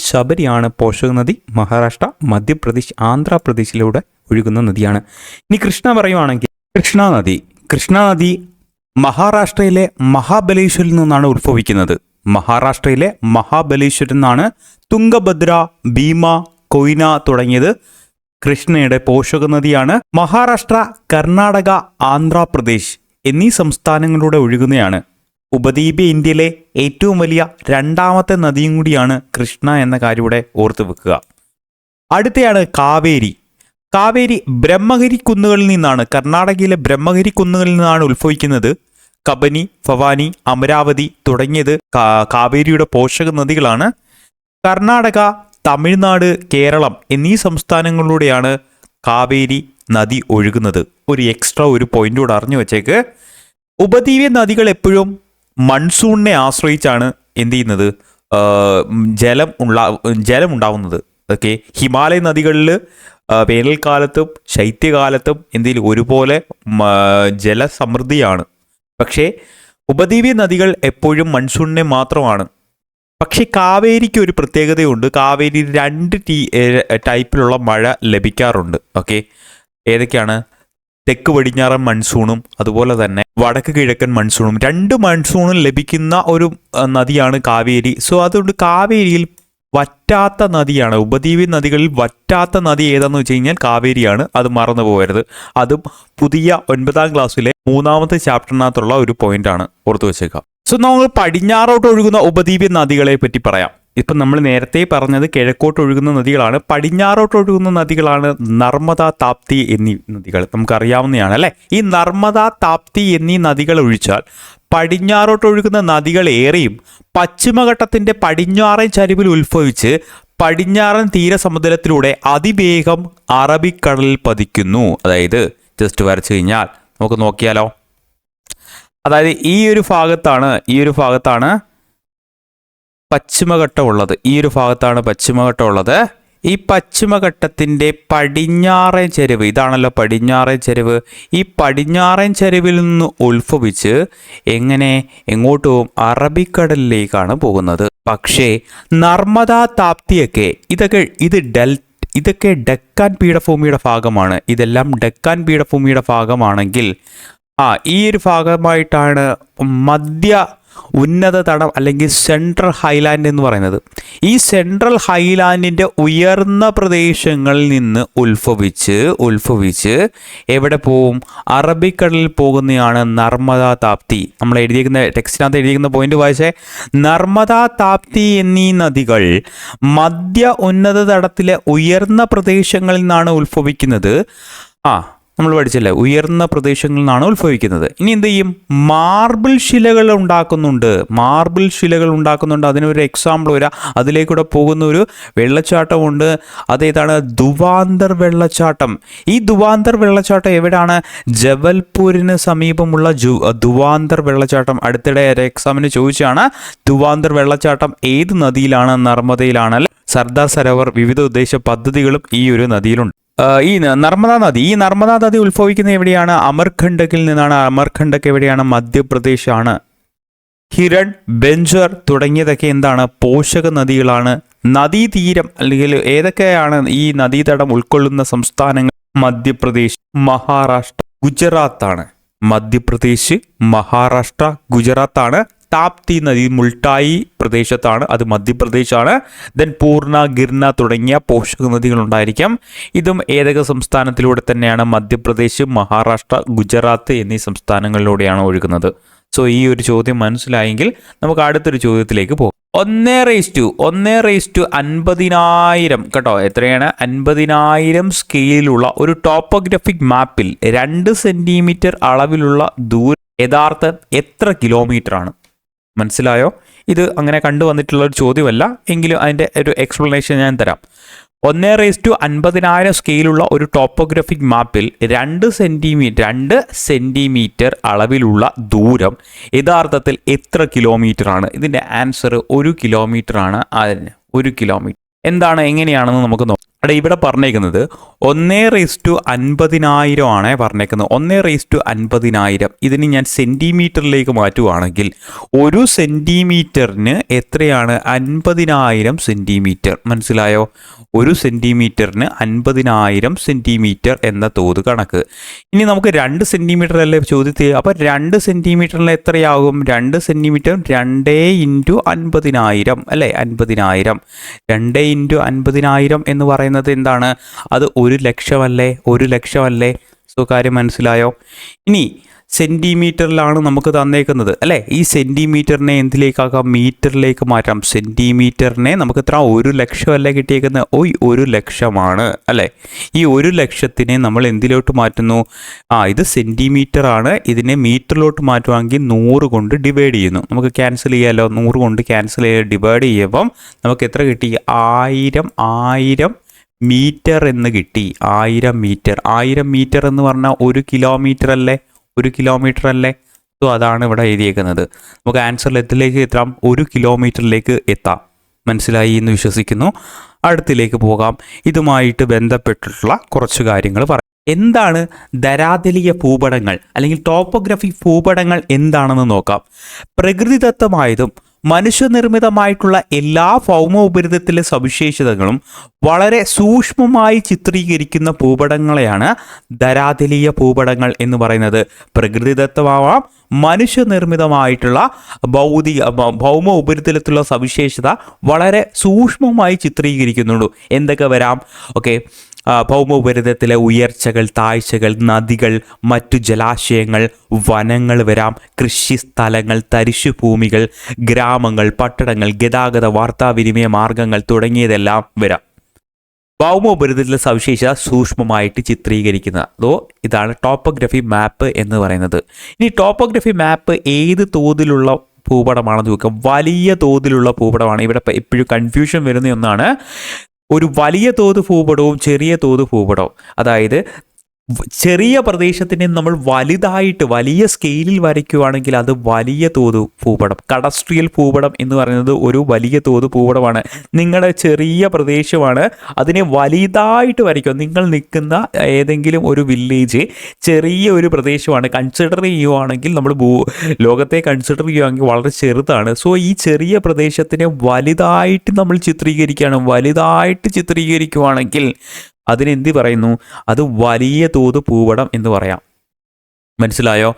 ശബരിയാണ് പോഷക നദി. മഹാരാഷ്ട്ര, മധ്യപ്രദേശ്, ആന്ധ്രാപ്രദേശിലൂടെ ഒഴുകുന്ന നദിയാണ്. ഇനി കൃഷ്ണ പറയുവാണെങ്കിൽ കൃഷ്ണ നദി മഹാരാഷ്ട്രയിലെ മഹാബലേശ്വരിൽ നിന്നാണ് ഉത്ഭവിക്കുന്നത്. നിന്നാണ്. തുംഗഭദ്ര, ഭീമ, കൊയ്ന തുടങ്ങിയത് കൃഷ്ണയുടെ പോഷക നദിയാണ്. മഹാരാഷ്ട്ര, കർണാടക, ആന്ധ്രാപ്രദേശ് എന്നീ സംസ്ഥാനങ്ങളിലൂടെ ഒഴുകുന്നതാണ്. ഉപദ്വീപ ഇന്ത്യയിലെ ഏറ്റവും വലിയ രണ്ടാമത്തെ നദിയും കൂടിയാണ് കൃഷ്ണ എന്ന കാര്യം ഇവിടെ ഓർത്തു വെക്കുക. അടുത്തയാണ് കാവേരി. ബ്രഹ്മഗിരി കുന്നുകളിൽ നിന്നാണ്, കർണാടകയിലെ ബ്രഹ്മഗിരി കുന്നുകളിൽ നിന്നാണ് ഉത്ഭവിക്കുന്നത്. കബനി, ഭവാനി, അമരാവതി തുടങ്ങിയത് കാവേരിയുടെ പോഷക നദികളാണ്. കർണാടക, തമിഴ്നാട്, കേരളം എന്നീ സംസ്ഥാനങ്ങളിലൂടെയാണ് കാവേരി നദി ഒഴുകുന്നത്. ഒരു എക്സ്ട്രാ ഒരു പോയിന്റ് കൂടെ അറിഞ്ഞു വെച്ചേക്ക്. ഉപദ്വീപ നദികൾ എപ്പോഴും മൺസൂണിനെ ആശ്രയിച്ചാണ് എന്ത് ചെയ്യുന്നത്, ജലം ഉണ്ടാവുന്നത്. ഓക്കെ, ഹിമാലയ നദികളിൽ വേനൽക്കാലത്തും ശൈത്യകാലത്തും എന്തെങ്കിലും ഒരുപോലെ ജലസമൃദ്ധിയാണ്. പക്ഷേ ഉപദ്വീപ നദികൾ എപ്പോഴും മൺസൂണിനെ മാത്രമാണ്. പക്ഷേ കാവേരിക്ക് ഒരു പ്രത്യേകതയുണ്ട്. കാവേരി രണ്ട് ടൈപ്പിലുള്ള മഴ ലഭിക്കാറുണ്ട്. ഓക്കെ, ഏതൊക്കെയാണ്? തെക്ക് പടിഞ്ഞാറൻ മൺസൂണും അതുപോലെ തന്നെ വടക്ക് കിഴക്കൻ മൺസൂണും, രണ്ട് മൺസൂണും ലഭിക്കുന്ന ഒരു നദിയാണ് കാവേരി. സോ അതുകൊണ്ട് കാവേരിയിൽ വറ്റാത്ത നദിയാണ്. ഉപദ്വീപ നദികളിൽ വറ്റാത്ത നദി ഏതാന്ന് വെച്ച് കഴിഞ്ഞാൽ കാവേരിയാണ്. അത് മറന്നു പോകരുത്. അതും പുതിയ 9ാം ക്ലാസ്സിലെ 3ാമത്തെ ചാപ്റ്ററിനകത്തുള്ള ഒരു പോയിന്റാണ്, ഓർത്തു വെച്ചേക്കാം. സോ നമ്മൾ പടിഞ്ഞാറോട്ട് ഒഴുകുന്ന ഉപദ്വീപ നദികളെ പറ്റി പറയാം. ഇപ്പം നമ്മൾ നേരത്തെ പറഞ്ഞത് കിഴക്കോട്ട് ഒഴുകുന്ന നദികളാണ്. പടിഞ്ഞാറോട്ട് ഒഴുകുന്ന നദികളാണ് നർമ്മദ, താപ്തി എന്നീ നദികൾ. നമുക്കറിയാവുന്നതാണ് അല്ലേ. ഈ നർമ്മദ, താപ്തി എന്നീ നദികൾ ഒഴിച്ചാൽ പടിഞ്ഞാറോട്ട് ഒഴുകുന്ന നദികൾ ഏറെയും പശ്ചിമഘട്ടത്തിന്റെ പടിഞ്ഞാറൻ ചരിവിൽ ഉത്ഭവിച്ച് പടിഞ്ഞാറൻ തീരസമുദ്രത്തിലൂടെ അതിവേഗം അറബിക്കടലിൽ പതിക്കുന്നു. അതായത് ജസ്റ്റ് വരച്ചു കഴിഞ്ഞാൽ നമുക്ക് നോക്കിയാലോ. അതായത് ഈ ഒരു ഭാഗത്താണ് പശ്ചിമഘട്ടം ഉള്ളത്. ഈ പശ്ചിമഘട്ടത്തിൻ്റെ പടിഞ്ഞാറൻ ചരിവ്, ഇതാണല്ലോ പടിഞ്ഞാറൻ ചരിവ്. ഈ പടിഞ്ഞാറൻ ചരിവിൽ നിന്ന് ഉത്ഭവിച്ച് എങ്ങോട്ട് പോകും? അറബിക്കടലിലേക്കാണ് പോകുന്നത്. പക്ഷേ നർമ്മദ, താപ്തിയൊക്കെ ഇതൊക്കെ ഡെക്കാൻ പീഠഭൂമിയുടെ ഭാഗമാണ്. ഇതെല്ലാം ഡെക്കാൻ പീഠഭൂമിയുടെ ഭാഗമാണെങ്കിൽ ഈ ഒരു ഭാഗമായിട്ടാണ് മധ്യ ഉന്നത തടം അല്ലെങ്കിൽ സെൻട്രൽ ഹൈലാൻഡ് എന്ന് പറയുന്നത്. ഈ സെൻട്രൽ ഹൈലാൻഡിൻ്റെ ഉയർന്ന പ്രദേശങ്ങളിൽ നിന്ന് ഉത്ഭവിച്ച് എവിടെ പോവും? അറബിക്കടലിൽ പോകുന്നതാണ് നർമ്മദ, താപ്തി. നമ്മൾ ടെക്സ്റ്റിനകത്ത് എഴുതിയിരിക്കുന്ന പോയിന്റ് വായിച്ചേ. നർമ്മദ, താപ്തി എന്നീ നദികൾ മധ്യ ഉന്നത തടത്തിലെ ഉയർന്ന പ്രദേശങ്ങളിൽ നിന്നാണ് ഉത്ഭവിക്കുന്നത്. നമ്മൾ പഠിച്ചല്ലേ, ഉയർന്ന പ്രദേശങ്ങളിൽ നിന്നാണ് ഉത്ഭവിക്കുന്നത്. ഇനി എന്ത് ചെയ്യും? മാർബിൾ ശിലകൾ ഉണ്ടാക്കുന്നുണ്ട്. അതിനൊരു എക്സാമ്പിൾ വരാം. അതിലേക്കൂടെ പോകുന്ന ഒരു വെള്ളച്ചാട്ടമുണ്ട്. അതേതാണ്? ദുവാന്തർ വെള്ളച്ചാട്ടം. ഈ ദുവാന്തർ വെള്ളച്ചാട്ടം എവിടെയാണ്? ജബൽപൂരിന് സമീപമുള്ള ദുവാന്തർ വെള്ളച്ചാട്ടം. അടുത്തിടെ എക്സാമിന് ചോദിച്ചാണ് ദുവാന്തർ വെള്ളച്ചാട്ടം ഏത് നദിയിലാണ്? നർമ്മദയിലാണ് അല്ലെ. സർദാർ സരോവർ വിവിധ ഉദ്ദേശ പദ്ധതികളും ഈ ഒരു നദിയിലുണ്ട്. ഈ നർമ്മദ നദി ഉത്ഭവിക്കുന്നത് എവിടെയാണ്? അമർകണ്ടക്കിൽ നിന്നാണ്. അമർകണ്ടക്ക് എവിടെയാണ്? മധ്യപ്രദേശാണ്. ഹിരൺ, ബെഞ്ചർ തുടങ്ങിയതൊക്കെ എന്താണ്? പോഷക നദികളാണ്. നദീതീരം അല്ലെങ്കിൽ ഏതൊക്കെയാണ് ഈ നദീതടം ഉൾക്കൊള്ളുന്ന സംസ്ഥാനങ്ങൾ? മധ്യപ്രദേശ്, മഹാരാഷ്ട്ര, ഗുജറാത്താണ്. മധ്യപ്രദേശ്, മഹാരാഷ്ട്ര, ഗുജറാത്താണ്. താപ്തി നദി മുൾട്ടായി പ്രദേശത്താണ്, അത് മധ്യപ്രദേശാണ്. ദെൻ പൂർണ്ണ, ഗിർന തുടങ്ങിയ പോഷക നദികൾ ഉണ്ടായിരിക്കാം. ഇതും ഏതൊക്കെ സംസ്ഥാനത്തിലൂടെ തന്നെയാണ്? മധ്യപ്രദേശ്, മഹാരാഷ്ട്ര, ഗുജറാത്ത് എന്നീ സംസ്ഥാനങ്ങളിലൂടെയാണ് ഒഴുകുന്നത്. സോ ഈ ഒരു ചോദ്യം മനസ്സിലായെങ്കിൽ നമുക്ക് അടുത്തൊരു ചോദ്യത്തിലേക്ക് പോകും. 1:50,000 കേട്ടോ. എത്രയാണ്? 50,000 സ്കെയിലുള്ള ഒരു ടോപ്പോഗ്രാഫിക് മാപ്പിൽ 2 സെന്റിമീറ്റർ അളവിലുള്ള ദൂരം യഥാർത്ഥം എത്ര കിലോമീറ്റർ ആണ്? മനസ്സിലായോ? ഇത് അങ്ങനെ കണ്ടുവന്നിട്ടുള്ള ഒരു ചോദ്യമല്ല, എങ്കിലും അതിൻ്റെ ഒരു എക്സ്പ്ലനേഷൻ ഞാൻ തരാം. 1:50,000 സ്കെയിലുള്ള ഒരു ടോപ്പോഗ്രാഫിക് മാപ്പിൽ 2 സെന്റിമീറ്റർ അളവിലുള്ള ദൂരം യഥാർത്ഥത്തിൽ എത്ര കിലോമീറ്റർ ആണ്? ഇതിൻ്റെ ആൻസർ 1 കിലോമീറ്റർ ആണ്. 1 കിലോമീറ്റർ എന്താണ്, എങ്ങനെയാണെന്ന് നമുക്ക് നോക്കാം. ഇവിടെ പറഞ്ഞേക്കുന്നത് 1:50,000 ആണ് പറഞ്ഞേക്കുന്നത്. 1:50,000 ഇതിന് ഞാൻ സെന്റിമീറ്ററിലേക്ക് മാറ്റുവാണെങ്കിൽ 1 സെന്റിമീറ്ററിന് എത്രയാണ്? 50,000 സെന്റിമീറ്റർ. മനസ്സിലായോ? 1 സെന്റിമീറ്ററിന് 50,000 സെന്റിമീറ്റർ എന്ന തോത് കണക്ക്. ഇനി നമുക്ക് 2 സെന്റിമീറ്റർ അല്ലേ ചോദ്യത്തിൽ. അപ്പോൾ 2 സെന്റിമീറ്ററിന് എത്രയാകും? 2 സെന്റിമീറ്റർ 2 × 50,000 അല്ലേ? 50,000 2 × 50,000 എന്ന് പറയുന്നത് എന്താണ്? അത് 1 ലക്ഷമല്ലേ? 1 ലക്ഷമല്ലേ? സോ കാര്യം മനസ്സിലായോ? ഇനി സെൻറ്റിമീറ്ററിലാണ് നമുക്ക് തന്നേക്കുന്നത് അല്ലേ. ഈ സെൻറ്റിമീറ്ററിനെ എന്തിലേക്കാക്കാം, മീറ്ററിലേക്ക് മാറ്റാം. സെൻറ്റിമീറ്ററിനെ നമുക്ക് എത്ര, 1,00,000 അല്ലേ കിട്ടിയേക്കുന്നത്, 1,00,000 അല്ലേ. ഈ 1,00,000നെ നമ്മൾ എന്തിലോട്ട് മാറ്റുന്നു, ഇത് സെൻറ്റിമീറ്റർ ആണ്, ഇതിനെ മീറ്ററിലോട്ട് മാറ്റുവാണെങ്കിൽ 100 കൊണ്ട് ഡിവൈഡ് ചെയ്യുന്നു. നമുക്ക് ക്യാൻസൽ ചെയ്യാമല്ലോ, 100 കൊണ്ട് ക്യാൻസൽ ചെയ്ത് ഡിവൈഡ് ചെയ്യുമ്പം നമുക്ക് എത്ര കിട്ടി, 1000 മീറ്റർ എന്ന് കിട്ടി. 1000 മീറ്റർ എന്ന് പറഞ്ഞാൽ 1 കിലോമീറ്റർ അല്ലേ, 1 കിലോമീറ്റർ അല്ലേ. സോ അതാണ് ഇവിടെ എഴുതിയേക്കുന്നത്. നമുക്ക് ആൻസറിൽ എത്തിലേക്ക് എത്താം, 1 കിലോമീറ്ററിലേക്ക് എത്താം. മനസ്സിലായി എന്ന് വിശ്വസിക്കുന്നു. അടുത്തിലേക്ക് പോകാം. ഇതുമായിട്ട് ബന്ധപ്പെട്ടിട്ടുള്ള കുറച്ച് കാര്യങ്ങൾ പറയാം. എന്താണ് ധരാതലീയ ഭൂപടങ്ങൾ അല്ലെങ്കിൽ ടോപ്പോഗ്രഫി ഭൂപടങ്ങൾ എന്താണെന്ന് നോക്കാം. പ്രകൃതിദത്തമായതും മനുഷ്യനിർമ്മിതമായിട്ടുള്ള എല്ലാ ഭൗമ ഉപരിതലത്തിലെ സവിശേഷതകളും വളരെ സൂക്ഷ്മമായി ചിത്രീകരിക്കുന്ന ഭൂപടങ്ങളെയാണ് ധരാതലീയ ഭൂപടങ്ങൾ എന്ന് പറയുന്നത്. പ്രകൃതിദത്തമാവാം, മനുഷ്യനിർമ്മിതമായിട്ടുള്ള ഭൗമ ഉപരിതലത്തിലുള്ള സവിശേഷത വളരെ സൂക്ഷ്മമായി ചിത്രീകരിക്കുന്നുള്ളൂ. എന്തൊക്കെ വരാം, ഓക്കെ, ഭൗമ ഉപരിതലത്തിലെ ഉയർച്ചകൾ, താഴ്ചകൾ, നദികൾ, മറ്റു ജലാശയങ്ങൾ, വനങ്ങൾ വരാം, കൃഷിസ്ഥലങ്ങൾ, തരിശുഭൂമികൾ, ഗ്രാമങ്ങൾ, പട്ടണങ്ങൾ, ഗതാഗത വാർത്താവിനിമയ മാർഗങ്ങൾ തുടങ്ങിയതെല്ലാം വരാം. ഭൗമ ഉപരിതലത്തിലെ സവിശേഷത സൂക്ഷ്മമായിട്ട് ചിത്രീകരിക്കുന്നത്. അതോ ഇതാണ് ടോപ്പോഗ്രഫി മാപ്പ് എന്ന് പറയുന്നത്. ഇനി ടോപ്പോഗ്രഫി മാപ്പ് ഏത് തോതിലുള്ള ഭൂപടമാണെന്ന് നോക്കാം. വലിയ തോതിലുള്ള ഭൂപടമാണ്. ഇവിടെ എപ്പോഴും കൺഫ്യൂഷൻ വരുന്ന ഒന്നാണ്, ഒരു വലിയ തോത് ഭൂപടവും ചെറിയ തോത് ഭൂപടവും. അതായത് ചെറിയ പ്രദേശത്തിനെ നമ്മൾ വലുതായിട്ട് വലിയ സ്കെയിലിൽ വരയ്ക്കുകയാണെങ്കിൽ അത് വലിയ തോത് ഭൂപടം. കഡസ്ട്രിയൽ ഭൂപടം എന്ന് പറയുന്നത് ഒരു വലിയ തോത് ഭൂപടമാണ്. നിങ്ങളുടെ ചെറിയ പ്രദേശമാണ്, അതിനെ വലുതായിട്ട് വരയ്ക്കുക. നിങ്ങൾ നിൽക്കുന്ന ഏതെങ്കിലും ഒരു വില്ലേജ് ചെറിയ ഒരു പ്രദേശമാണ്, കൺസിഡർ ചെയ്യുകയാണെങ്കിൽ നമ്മൾ ലോകത്തെ കൺസിഡർ ചെയ്യുകയാണെങ്കിൽ വളരെ ചെറുതാണ്. സോ ഈ ചെറിയ പ്രദേശത്തിനെ വലുതായിട്ട് നമ്മൾ വലുതായിട്ട് ചിത്രീകരിക്കുകയാണെങ്കിൽ അതിനെന്ത് പറയുന്നു, അത് വലിയ തോത് ഭൂപടം എന്ന് പറയാം. മനസ്സിലായോ?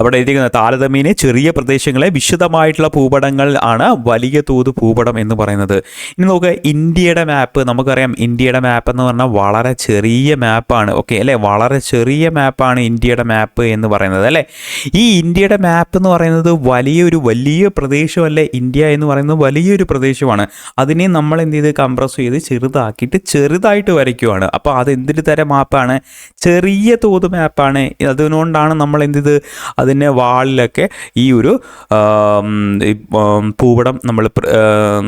അവിടെ എഴുതിയിരിക്കുന്ന താരതമ്യേന ചെറിയ പ്രദേശങ്ങളെ വിശദമായിട്ടുള്ള ഭൂപടങ്ങൾ ആണ് വലിയ തോത് ഭൂപടം എന്ന് പറയുന്നത്. ഇനി നോക്കുക, ഇന്ത്യയുടെ മാപ്പ്. നമുക്കറിയാം ഇന്ത്യയുടെ മാപ്പ് എന്ന് പറഞ്ഞാൽ വളരെ ചെറിയ മാപ്പാണ്, ഓക്കെ അല്ലേ. വളരെ ചെറിയ മാപ്പാണ് ഇന്ത്യയുടെ മാപ്പ് എന്ന് പറയുന്നത് അല്ലേ. ഈ ഇന്ത്യയുടെ മാപ്പ് എന്ന് പറയുന്നത് വലിയ പ്രദേശമല്ലേ. ഇന്ത്യ എന്ന് പറയുന്നത് വലിയൊരു പ്രദേശമാണ്. അതിനെ നമ്മൾ എന്ത് ചെയ്ത് കംപ്രസ് ചെയ്ത് ചെറുതായിട്ട് വരയ്ക്കുവാണ്. അപ്പോൾ അത് എന്തൊരു തരം മാപ്പാണ്, ചെറിയ തോത് മാപ്പാണ്. അതുകൊണ്ടാണ് നമ്മൾ എന്ത് ചെയ്ത് അതിൻ്റെ വാളിലൊക്കെ ഈ ഒരു ഭൂപടം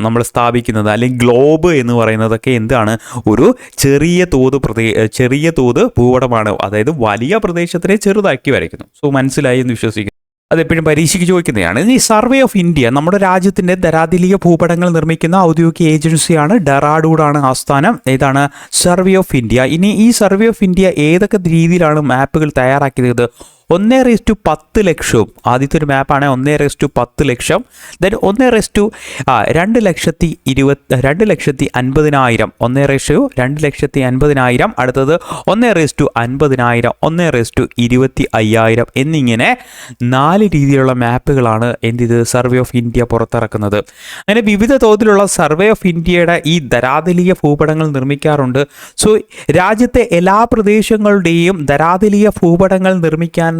നമ്മൾ സ്ഥാപിക്കുന്നത്. അല്ലെങ്കിൽ ഗ്ലോബ് എന്ന് പറയുന്നതൊക്കെ എന്താണ്, ഒരു ചെറിയ തോത് ഭൂപടമാണ്. അതായത് വലിയ പ്രദേശത്തിനെ ചെറുതാക്കി വരയ്ക്കുന്നു. സോ മനസ്സിലായി എന്ന് വിശ്വസിക്കുന്നു. അതെപ്പോഴും പരീക്ഷയ്ക്ക് ചോദിക്കുന്നതാണ്. ഈ സർവേ ഓഫ് ഇന്ത്യ നമ്മുടെ രാജ്യത്തിൻ്റെ ധരാതലീയ ഭൂപടങ്ങൾ നിർമ്മിക്കുന്ന ഔദ്യോഗിക ഏജൻസിയാണ്. ഡെറാഡൂണാണ് ആസ്ഥാനം. ഏതാണ്, സർവേ ഓഫ് ഇന്ത്യ. ഇനി ഈ സർവേ ഓഫ് ഇന്ത്യ ഏതൊക്കെ രീതിയിലാണ് മാപ്പുകൾ തയ്യാറാക്കിയത്? 1:10 ലക്ഷം. ആദ്യത്തെ ഒരു മാപ്പാണ് 1:10 ലക്ഷം. ദെൻ 2,50,000. 1,250,000. അടുത്തത് 1:50,000, 1:25,000 എന്നിങ്ങനെ 4 രീതിയിലുള്ള മാപ്പുകളാണ് സർവേ ഓഫ് ഇന്ത്യ പുറത്തിറക്കുന്നത്. അങ്ങനെ വിവിധ തോതിലുള്ള സർവേ ഓഫ് ഇന്ത്യയുടെ ഈ ധരാതലീയ ഭൂപടങ്ങൾ നിർമ്മിക്കാറുണ്ട്. സോ രാജ്യത്തെ എല്ലാ പ്രദേശങ്ങളുടെയും ധരാതലീയ ഭൂപടങ്ങൾ നിർമ്മിക്കാൻ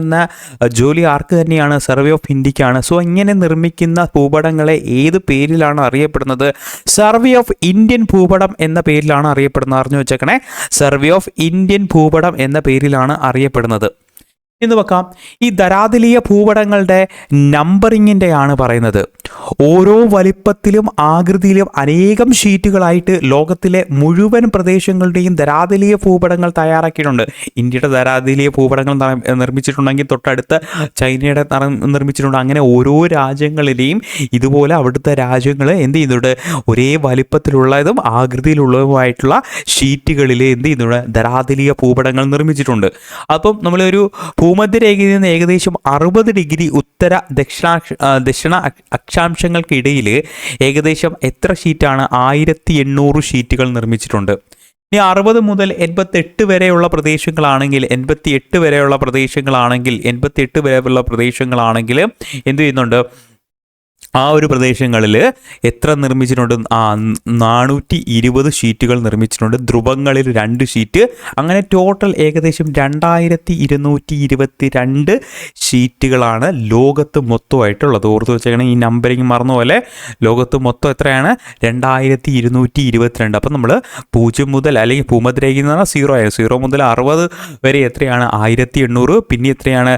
ജോലി ആർക്ക് തന്നെയാണ്, സർവേ ഓഫ് ഇന്ത്യക്കാണ്. സോ ഇങ്ങനെ നിർമ്മിക്കുന്ന ഭൂപടങ്ങളെ ഏത് പേരിലാണ് അറിയപ്പെടുന്നത്? സർവേ ഓഫ് ഇന്ത്യൻ ഭൂപടം എന്ന പേരിലാണ് അറിയപ്പെടുന്നത്. അറിഞ്ഞു വെച്ചേക്കണേ, സർവേ ഓഫ് ഇന്ത്യൻ ഭൂപടം എന്ന പേരിലാണ് അറിയപ്പെടുന്നത്. എന്ന് വെക്കാം. ഈ ധരാതലീയ ഭൂപടങ്ങളുടെ നമ്പറിങ്ങിൻ്റെയാണ് പറയുന്നത്. ഓരോ വലിപ്പത്തിലും ആകൃതിയിലും അനേകം ഷീറ്റുകളായിട്ട് ലോകത്തിലെ മുഴുവൻ പ്രദേശങ്ങളുടെയും ധരാതലീയ ഭൂപടങ്ങൾ തയ്യാറാക്കിയിട്ടുണ്ട്. ഇന്ത്യയുടെ ധരാതലീയ ഭൂപടങ്ങൾ നിർമ്മിച്ചിട്ടുണ്ടെങ്കിൽ തൊട്ടടുത്ത ചൈനയുടെ നിർമ്മിച്ചിട്ടുണ്ട്. അങ്ങനെ ഓരോ രാജ്യങ്ങളിലെയും ഇതുപോലെ അവിടുത്തെ രാജ്യങ്ങൾ എന്ത് ചെയ്യുന്നുണ്ട്, ഒരേ വലിപ്പത്തിലുള്ളതും ആകൃതിയിലുള്ളതുമായിട്ടുള്ള ഷീറ്റുകളിൽ എന്ത് ചെയ്യുന്നുണ്ട്, ധരാതലീയ ഭൂപടങ്ങൾ നിർമ്മിച്ചിട്ടുണ്ട്. അപ്പം നമ്മളൊരു ഭൂമധ്യരേഖയിൽ നിന്ന് ഏകദേശം 60 ഡിഗ്രി ഉത്തര ദക്ഷിണ അക്ഷാംശങ്ങൾക്കിടയിൽ ഏകദേശം എത്ര ഷീറ്റാണ്? 1800 ഷീറ്റുകൾ നിർമ്മിച്ചിട്ടുണ്ട്. ഇനി 60 മുതൽ 88 വരെയുള്ള പ്രദേശങ്ങളാണെങ്കിൽ 88 വരെയുള്ള പ്രദേശങ്ങളാണെങ്കിൽ എന്ത് ചെയ്യുന്നുണ്ട്, ആ ഒരു പ്രദേശങ്ങളിൽ എത്ര നിർമ്മിച്ചിട്ടുണ്ട്? 420 ഷീറ്റുകൾ നിർമ്മിച്ചിട്ടുണ്ട്. ധ്രുവങ്ങളിൽ 2 ഷീറ്റ്. അങ്ങനെ ടോട്ടൽ ഏകദേശം 2222 ഷീറ്റുകളാണ് ലോകത്ത് മൊത്തമായിട്ടുള്ളത്. ഓർത്ത് വെച്ചേക്കണം, ഈ നമ്പറിങ് മറന്ന പോലെ ലോകത്ത് മൊത്തം എത്രയാണ്? 2222. അപ്പം നമ്മൾ 0 മുതൽ, അല്ലെങ്കിൽ ഭൂമധ്യരേഖയിൽ നിന്ന് പറഞ്ഞാൽ 0 മുതൽ 60 വരെ എത്രയാണ്? 1800. പിന്നെ എത്രയാണ്?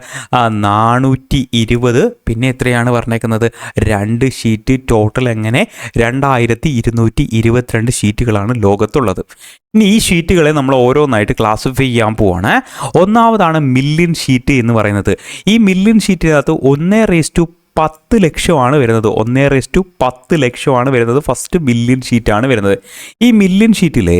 420. പിന്നെ എത്രയാണ് പറഞ്ഞേക്കുന്നത്? 2 ഷീറ്റ്. ടോട്ടൽ എങ്ങനെ? 2222 ഷീറ്റുകളാണ് ലോകത്തുള്ളത്. ഇനി ഈ ഷീറ്റുകളെ നമ്മൾ ഓരോന്നായിട്ട് ക്ലാസിഫൈ ചെയ്യാൻ പോവാണ്. ഒന്നാമതാണ് മില്യൺ ഷീറ്റ് എന്ന് പറയുന്നത്. ഈ മില്യൺ ഷീറ്റിനകത്ത് 1/10 ലക്ഷമാണ് വരുന്നത്. 1/10 ലക്ഷമാണ് വരുന്നത്. ഫസ്റ്റ് മില്യൺ ഷീറ്റാണ് വരുന്നത്. ഈ മില്യൺ ഷീറ്റിലെ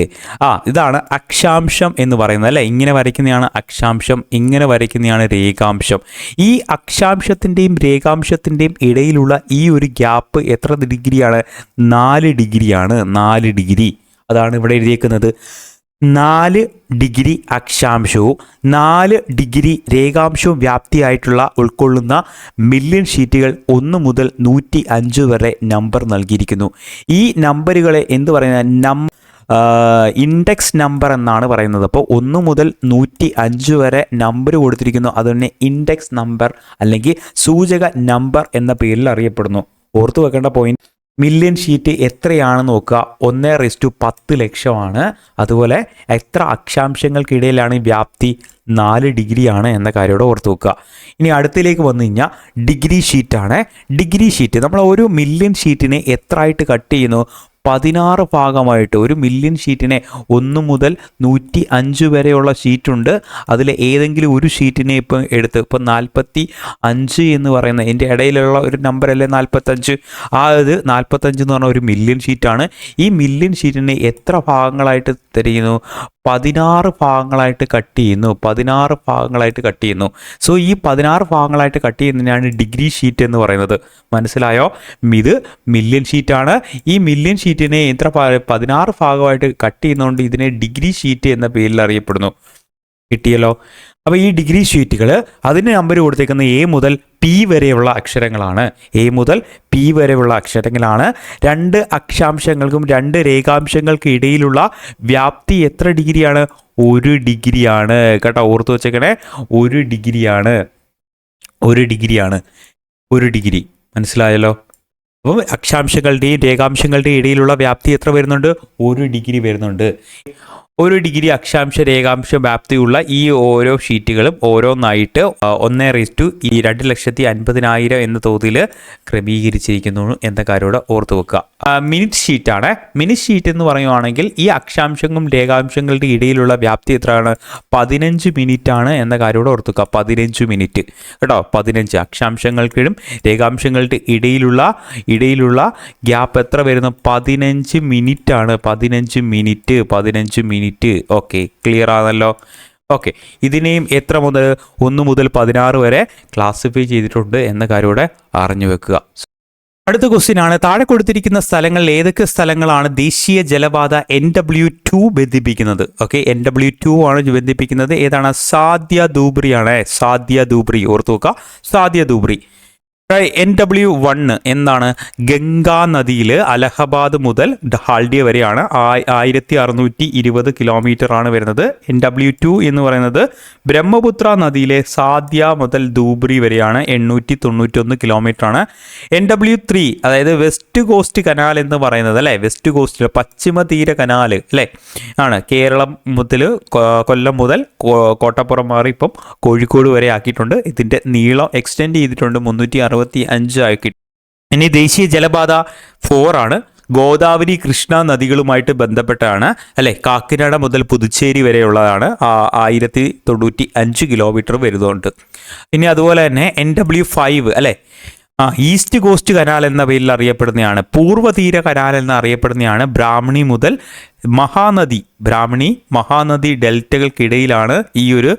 ഇതാണ് അക്ഷാംശം എന്ന് പറയുന്നത്, അല്ലേ? ഇങ്ങനെ വരയ്ക്കുന്നതാണ് അക്ഷാംശം, ഇങ്ങനെ വരയ്ക്കുന്നതാണ് രേഖാംശം. ഈ അക്ഷാംശത്തിൻ്റെയും രേഖാംശത്തിൻ്റെയും ഇടയിലുള്ള ഈ ഒരു ഗ്യാപ്പ് എത്ര ഡിഗ്രിയാണ്? 4 ഡിഗ്രിയാണ്. 4 ഡിഗ്രി. അതാണ് ഇവിടെ എഴുതിയേക്കുന്നത്. 4 ഡിഗ്രി അക്ഷാംശവും 4 ഡിഗ്രി രേഖാംശവും വ്യാപ്തിയായിട്ടുള്ള ഉൾക്കൊള്ളുന്ന മില്യൺ ഷീറ്റുകൾ 1 മുതൽ 105 വരെ നമ്പർ നൽകിയിരിക്കുന്നു. ഈ നമ്പറുകളെ എന്ത് പറയുന്നത്? ഇൻഡെക്സ് നമ്പർ എന്നാണ് പറയുന്നത്. അപ്പോൾ 1 മുതൽ 105 വരെ നമ്പർ കൊടുത്തിരിക്കുന്നു. അതുതന്നെ ഇൻഡെക്സ് നമ്പർ അല്ലെങ്കിൽ സൂചക നമ്പർ എന്ന പേരിൽ അറിയപ്പെടുന്നു. ഓർത്തു വെക്കേണ്ട പോയിന്റ്, മില്യൺ ഷീറ്റ് എത്രയാണെന്ന് നോക്കുക. 1/10 ലക്ഷമാണ്. അതുപോലെ എത്ര അക്ഷാംശങ്ങൾക്കിടയിലാണ് വ്യാപ്തി? 4 ഡിഗ്രിയാണ് എന്ന കാര്യത്തോടെ ഓർത്ത് വെക്കുക. ഇനി അടുത്തിലേക്ക് വന്നു കഴിഞ്ഞാൽ ഡിഗ്രി ഷീറ്റാണ്. ഡിഗ്രി ഷീറ്റ് നമ്മൾ ഒരു മില്യൺ ഷീറ്റിനെ എത്ര ആയിട്ട് കട്ട് ചെയ്യുന്നു? 16 ഭാഗമായിട്ട്. ഒരു മില്യൺ ഷീറ്റിനെ 1 മുതൽ 105 വരെയുള്ള ഷീറ്റുണ്ട്. അതിൽ ഏതെങ്കിലും ഒരു ഷീറ്റിനെ ഇപ്പം എടുത്ത്, ഇപ്പം 45 എന്ന് പറയുന്ന എൻ്റെ ഇടയിലുള്ള ഒരു നമ്പറല്ലേ 45. ഇത് 45 എന്ന് പറഞ്ഞാൽ ഒരു മില്യൺ ഷീറ്റാണ്. ഈ മില്യൺ ഷീറ്റിനെ എത്ര ഭാഗങ്ങളായിട്ട് തിരിയുന്നു? 16 ഭാഗങ്ങളായിട്ട് കട്ട് ചെയ്യുന്നു. 16 ഭാഗങ്ങളായിട്ട് കട്ട് ചെയ്യുന്നു. സോ ഈ 16 ഭാഗങ്ങളായിട്ട് കട്ട് ചെയ്യുന്നതിനാണ് ഡിഗ്രി ഷീറ്റ് എന്ന് പറയുന്നത്. മനസ്സിലായോ? ഇത് മില്യൺ ഷീറ്റാണ്. ഈ മില്യൺ ഷീറ്റിനെ 16 ഭാഗമായിട്ട് കട്ട് ചെയ്യുന്നതുകൊണ്ട് ഇതിനെ ഡിഗ്രി ഷീറ്റ് എന്ന പേരിൽ അറിയപ്പെടുന്നു. കിട്ടിയല്ലോ? അപ്പോൾ ഈ ഡിഗ്രി ഷീറ്റുകൾ അതിന് നമ്പർ കൊടുത്തേക്കുന്ന എ മുതൽ പി വരെയുള്ള അക്ഷരങ്ങളാണ്. എ മുതൽ പി വരെയുള്ള അക്ഷരങ്ങളാണ്. 2 അക്ഷാംശങ്ങൾക്കും 2 രേഖാംശങ്ങൾക്ക് ഇടയിലുള്ള വ്യാപ്തി എത്ര ഡിഗ്രിയാണ്? 1 ഡിഗ്രിയാണ്. കേട്ടോ, ഓർത്ത് വെച്ചേക്കണേ. 1 ഡിഗ്രിയാണ്. 1 ഡിഗ്രിയാണ്. 1 ഡിഗ്രി. മനസ്സിലായല്ലോ? അപ്പം അക്ഷാംശങ്ങളുടെയും രേഖാംശങ്ങളുടെയും ഇടയിലുള്ള വ്യാപ്തി എത്ര വരുന്നുണ്ട്? 1 ഡിഗ്രി വരുന്നുണ്ട്. 1 ഡിഗ്രി അക്ഷാംശ രേഖാംശ വ്യാപ്തിയുള്ള ഈ ഓരോ ഷീറ്റുകളും ഓരോന്നായിട്ട് 1/250,000 എന്ന തോതിൽ ക്രമീകരിച്ചിരിക്കുന്നു എന്ന കാര്യത്തോടെ ഓർത്ത് വെക്കുക. മിനിറ്റ് ഷീറ്റാണ്. മിനിറ്റ് ഷീറ്റ് എന്ന് പറയുവാണെങ്കിൽ ഈ അക്ഷാംശങ്ങളും രേഖാംശങ്ങളുടെ ഇടയിലുള്ള വ്യാപ്തി എത്രയാണ്? 15 മിനിറ്റ് ആണ് എന്ന കാര്യത്തോടെ ഓർത്ത് വെക്കുക. 15 മിനിറ്റ്. കേട്ടോ, 15. അക്ഷാംശങ്ങൾക്കും രേഖാംശങ്ങളുടെ ഇടയിലുള്ള ഗ്യാപ്പ് എത്ര വരുന്നു? 15 മിനിറ്റ് ആണ്. 15 മിനിറ്റ്. ഓക്കെ, ക്ലിയർ ആണല്ലോ? ഓക്കെ, ഇതിനെയും എത്ര മുതൽ? 1 മുതൽ 16 വരെ ക്ലാസിഫൈ ചെയ്തിട്ടുണ്ട് എന്ന കാര്യത്തോടെ അറിഞ്ഞു വെക്കുക. അടുത്ത ക്വസ്റ്റ്യൻ ആണ്, താഴെ കൊടുത്തിരിക്കുന്ന സ്ഥലങ്ങളിൽ ഏതൊക്കെ സ്ഥലങ്ങളാണ് ദേശീയ ജലപാത NW2 ബന്ധിപ്പിക്കുന്നത്? ഓക്കെ, NW2 ആണ് ബന്ധിപ്പിക്കുന്നത്. ഏതാണ്? സാദ്യ ധൂബ്രി ആണ്. സാദ്യ ധൂബ്രി. ഓർത്തു നോക്കുക, സാദ്യ ധൂബ്രി. NW1 എന്താണ്? ഗംഗാ നദിയിൽ അലഹബാദ് മുതൽ ഹാൽഡിയ വരെയാണ്. 1620 കിലോമീറ്റർ ആണ് വരുന്നത്. NW2 എന്ന് പറയുന്നത് ബ്രഹ്മപുത്ര നദിയിലെ സാദ്യ മുതൽ ധൂബ്രി വരെയാണ്. 891 കിലോമീറ്റർ ആണ്. NW3 അതായത് വെസ്റ്റ് കോസ്റ്റ് കനാൽ എന്ന് പറയുന്നത്, അല്ലേ? വെസ്റ്റ് കോസ്റ്റിൽ പശ്ചിമ തീര കനാൽ, അല്ലേ? ആണ്. കേരളം മുതൽ കൊല്ലം മുതൽ കോട്ടപ്പുറം മാറി ഇപ്പം കോഴിക്കോട് വരെ ആക്കിയിട്ടുണ്ട്. ഇതിൻ്റെ നീളം എക്സ്റ്റെൻഡ് ചെയ്തിട്ടുണ്ട്. 365 ആക്കി. ഇനി ദേശീയ ജലപാത 4 ആണ്. ഗോദാവരി കൃഷ്ണ നദികളുമായിട്ട് ബന്ധപ്പെട്ടാണ്, അല്ലേ? കാക്കിനാട മുതൽ പുതുച്ചേരി വരെയുള്ളതാണ്. 1095 കിലോമീറ്റർ വരുന്നുണ്ട്. ഇനി അതുപോലെ തന്നെ NW5, അല്ലേ? ഈസ്റ്റ് കോസ്റ്റ് കനാൽ എന്ന പേരിൽ അറിയപ്പെടുന്നതാണ്. പൂർവ്വതീര കനാൽ എന്ന് അറിയപ്പെടുന്നതാണ്. ബ്രാഹ്മണി മുതൽ മഹാനദി ഡെൽറ്റകൾക്കിടയിലാണ് ഈ ഒരു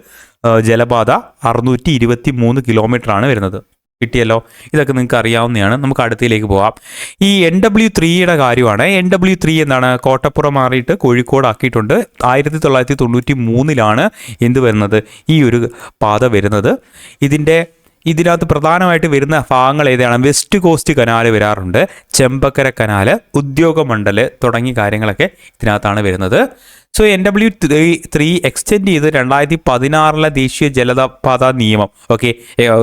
ജലപാത. 623 കിലോമീറ്റർ ആണ് വരുന്നത്. കിട്ടിയല്ലോ? ഇതൊക്കെ നിങ്ങൾക്ക് അറിയാവുന്നതാണ്. നമുക്ക് അടുത്തയിലേക്ക് പോകാം. ഈ NW3യുടെ കാര്യമാണ്. NW3 എന്താണ്? കോട്ടപ്പുറം മാറിയിട്ട് കോഴിക്കോട് ആക്കിയിട്ടുണ്ട്. 1993 എന്ത് വരുന്നത്? ഈ ഒരു പാത വരുന്നത്. ഇതിൻ്റെ ഇതിനകത്ത് പ്രധാനമായിട്ട് വരുന്ന ഭാഗങ്ങൾ ഏതാണ്? വെസ്റ്റ് കോസ്റ്റ് കനാല് വരാറുണ്ട്, ചെമ്പക്കര കനാല്, ഉദ്യോഗമണ്ഡല് തുടങ്ങിയ കാര്യങ്ങളൊക്കെ ഇതിനകത്താണ് വരുന്നത്. സോ NW3 എക്സ്റ്റെൻഡ് ചെയ്ത് 2016 ദേശീയ ജലപാത നിയമം, ഓക്കെ,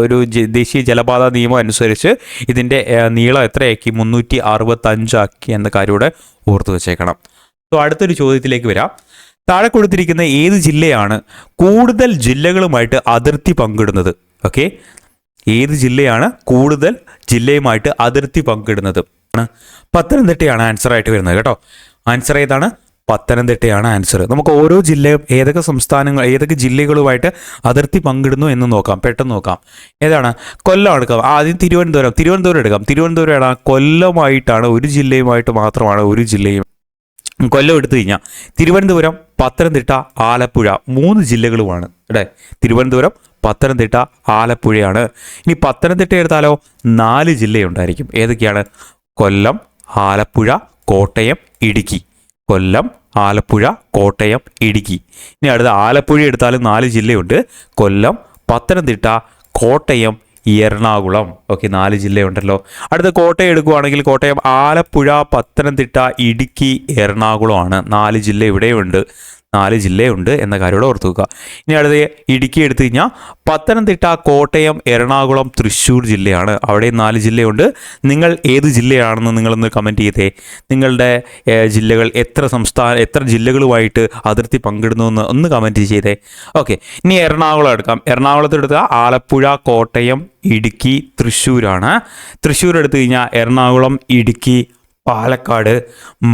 ഒരു ദേശീയ ജലപാത നിയമം അനുസരിച്ച് ഇതിൻ്റെ നീളം എത്രയാക്കി? 365 ആക്കി എന്ന കാര്യം കൂടെ ഓർത്തു വെച്ചേക്കണം. സോ അടുത്തൊരു ചോദ്യത്തിലേക്ക് വരാം. താഴെ കൊടുത്തിരിക്കുന്ന ഏത് ജില്ലയാണ് കൂടുതൽ ജില്ലകളുമായിട്ട് അതിർത്തി പങ്കിടുന്നത്? ഓക്കെ, ഏത് ജില്ലയാണ് കൂടുതൽ ജില്ലയുമായിട്ട് അതിർത്തി പങ്കിടുന്നത്? പത്തനംതിട്ടയാണ് ആൻസർ ആയിട്ട് വരുന്നത് കേട്ടോ. ആൻസർ ഏതാണ്? പത്തനംതിട്ടയാണ് ആൻസർ. നമുക്ക് ഓരോ ജില്ലയും ഏതൊക്കെ സംസ്ഥാനങ്ങൾ ഏതൊക്കെ ജില്ലകളുമായിട്ട് അതിർത്തി പങ്കിടുന്നു എന്ന് നോക്കാം, പെട്ടെന്ന് നോക്കാം. ഏതാണ്? കൊല്ലം എടുക്കാം. ആദ്യം തിരുവനന്തപുരം എടുക്കാം. തിരുവനന്തപുരം കൊല്ലമായിട്ടാണ്, ഒരു ജില്ലയുമായിട്ട് മാത്രമാണ് ഒരു ജില്ലയും. കൊല്ലം എടുത്തു കഴിഞ്ഞാൽ തിരുവനന്തപുരം, പത്തനംതിട്ട, ആലപ്പുഴ 3 ജില്ലകളുമാണ് ഇവിടെ. തിരുവനന്തപുരം, പത്തനംതിട്ട, ആലപ്പുഴയാണ്. ഇനി പത്തനംതിട്ട എടുത്താലോ 4 ജില്ലയുണ്ടായിരിക്കും. ഏതൊക്കെയാണ്? കൊല്ലം, ആലപ്പുഴ, കോട്ടയം, ഇടുക്കി. കൊല്ലം, ആലപ്പുഴ, കോട്ടയം, ഇടുക്കി. ഇനി അടുത്ത ആലപ്പുഴ എടുത്താലും 4 ജില്ലയുണ്ട്. കൊല്ലം, പത്തനംതിട്ട, കോട്ടയം, എറണാകുളം. ഓക്കെ, 4 ജില്ലയുണ്ടല്ലോ. അടുത്ത കോട്ടയം എടുക്കുകയാണെങ്കിൽ കോട്ടയം, ആലപ്പുഴ, പത്തനംതിട്ട, ഇടുക്കി, എറണാകുളമാണ്. 4 ജില്ല ഇവിടെയുണ്ട്. 4 ജില്ലയുണ്ട് എന്ന കാര്യം ഓർത്ത് വെക്കുക. ഇനി അടുത്ത് ഇടുക്കി എടുത്തു കഴിഞ്ഞാൽ പത്തനംതിട്ട, കോട്ടയം, എറണാകുളം, തൃശ്ശൂർ ജില്ലയാണ്. അവിടെ 4 ജില്ലയുണ്ട്. നിങ്ങൾ ഏത് ജില്ലയാണെന്ന് നിങ്ങളൊന്ന് കമൻറ്റ് ചെയ്തേ. നിങ്ങളുടെ ജില്ലകൾ എത്ര ജില്ലകളുമായിട്ട് അതിർത്തി പങ്കിടുന്നു എന്ന് ഒന്ന് കമൻറ്റ് ചെയ്തേ. ഓക്കെ, ഇനി എറണാകുളം എടുക്കാം. എറണാകുളത്ത് എടുത്താൽ ആലപ്പുഴ, കോട്ടയം, ഇടുക്കി, തൃശ്ശൂരാണ്. തൃശ്ശൂർ എടുത്തു കഴിഞ്ഞാൽ എറണാകുളം, ഇടുക്കി, പാലക്കാട്,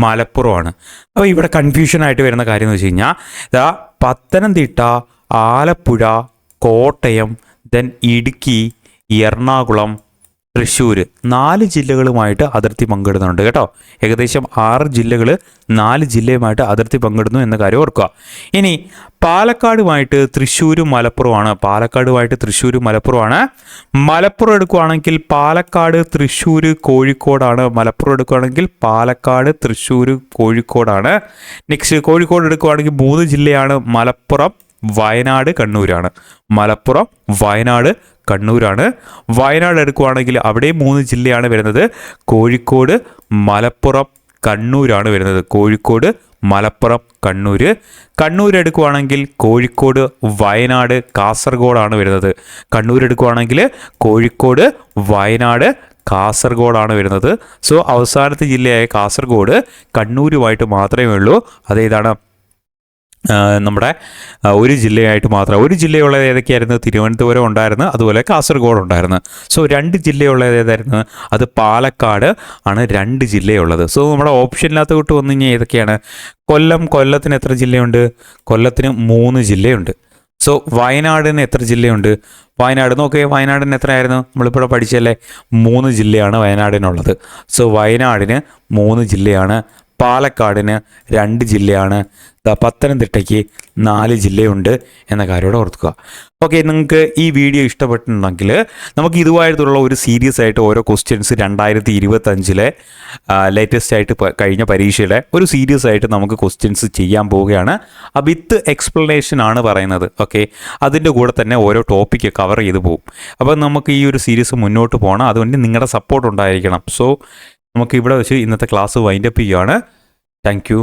മലപ്പുറമാണ്. അപ്പോൾ ഇവിടെ കൺഫ്യൂഷനായിട്ട് വരുന്ന കാര്യം എന്ന് വെച്ച് കഴിഞ്ഞാൽ പത്തനംതിട്ട, ആലപ്പുഴ, കോട്ടയം, ദെൻ ഇടുക്കി, എറണാകുളം, തൃശ്ശൂർ 4 ജില്ലകളുമായിട്ട് അതിർത്തി പങ്കിടുന്നുണ്ട് കേട്ടോ. ഏകദേശം 6 ജില്ലകൾ 4 ജില്ലയുമായിട്ട് അതിർത്തി പങ്കിടുന്നു എന്ന കാര്യം ഓർക്കുക. ഇനി പാലക്കാടുമായിട്ട് തൃശ്ശൂരും മലപ്പുറമാണ്. പാലക്കാടുമായിട്ട് തൃശ്ശൂരും മലപ്പുറമാണ്. മലപ്പുറം എടുക്കുകയാണെങ്കിൽ പാലക്കാട്, തൃശ്ശൂർ, കോഴിക്കോടാണ്. മലപ്പുറം എടുക്കുകയാണെങ്കിൽ പാലക്കാട്, തൃശ്ശൂർ, കോഴിക്കോടാണ്. നെക്സ്റ്റ് കോഴിക്കോട് എടുക്കുകയാണെങ്കിൽ 3 ജില്ലയാണ്. മലപ്പുറം, വയനാട്, കണ്ണൂരാണ്. മലപ്പുറം, വയനാട്, കണ്ണൂരാണ്. വയനാട് എടുക്കുകയാണെങ്കിൽ അവിടെ 3 ജില്ലയാണ് വരുന്നത്. കോഴിക്കോട്, മലപ്പുറം, കണ്ണൂരാണ് വരുന്നത്. കോഴിക്കോട്, മലപ്പുറം, കണ്ണൂര്. കണ്ണൂർ എടുക്കുകയാണെങ്കിൽ കോഴിക്കോട്, വയനാട്, കാസർഗോഡാണ് വരുന്നത്. കണ്ണൂർ എടുക്കുകയാണെങ്കിൽ കോഴിക്കോട്, വയനാട്, കാസർഗോഡാണ് വരുന്നത്. സോ അവസാനത്തെ ജില്ലയായ കാസർഗോഡ് കണ്ണൂരുമായിട്ട് മാത്രമേ ഉള്ളൂ. അതേതാണ്? നമ്മുടെ ഒരു ജില്ലയായിട്ട് മാത്രം. ഒരു ജില്ലയുള്ളത് ഏതൊക്കെയായിരുന്നു? തിരുവനന്തപുരം ഉണ്ടായിരുന്നു, അതുപോലെ കാസർഗോഡ് ഉണ്ടായിരുന്നു. സോ 2 ജില്ലയുള്ളത് ഏതായിരുന്നു? അത് പാലക്കാട് ആണ് 2 ജില്ലയുള്ളത്. സോ നമ്മുടെ ഓപ്ഷനിനകത്ത് വിട്ട് വന്നു കഴിഞ്ഞാൽ ഏതൊക്കെയാണ്? കൊല്ലത്തിന് എത്ര ജില്ലയുണ്ട്? കൊല്ലത്തിന് 3 ജില്ലയുണ്ട്. സോ വയനാടിന് എത്ര ജില്ലയുണ്ട്? വയനാട് നോക്കിയേ, വയനാടിന് എത്രയായിരുന്നു? നമ്മളിപ്പോൾ പഠിച്ചല്ലേ, 3 ജില്ലയാണ് വയനാടിനുള്ളത്. സോ വയനാടിന് 3 ജില്ലയാണ്. പാലക്കാടിന് 2 ജില്ലയാണ്. പത്തനംതിട്ടയ്ക്ക് 4 ജില്ലയുണ്ട് എന്ന കാര്യം ഓർക്കുക. ഓക്കെ, നിങ്ങൾക്ക് ഈ വീഡിയോ ഇഷ്ടപ്പെട്ടിട്ടുണ്ടെങ്കിൽ നമുക്ക് ഇതുമായിട്ടുള്ള ഒരു സീരീസ് ആയിട്ട് ഓരോ ക്വസ്റ്റ്യൻസ് 2025 ലേറ്റസ്റ്റ് ആയിട്ട് കഴിഞ്ഞ പരീക്ഷയുടെ ഒരു സീരീസ് ആയിട്ട് നമുക്ക് ക്വസ്റ്റ്യൻസ് ചെയ്യാൻ പോവുകയാണ്. വിത്ത് എക്സ്പ്ലനേഷൻ ആണ് പറയുന്നത്. ഓക്കെ, അതിൻ്റെ കൂടെ തന്നെ ഓരോ ടോപ്പിക്ക് കവർ ചെയ്ത് പോകും. അപ്പോൾ നമുക്ക് ഈ ഒരു സീരീസ് മുന്നോട്ട് പോകണം. അതുകൊണ്ട് നിങ്ങളുടെ സപ്പോർട്ട് ഉണ്ടായിരിക്കണം. സോ നമുക്ക് ഇവിടെ വെച്ച് ഇന്നത്തെ ക്ലാസ് വൈൻഡപ്പ് ചെയ്യുകയാണ്. Thank you.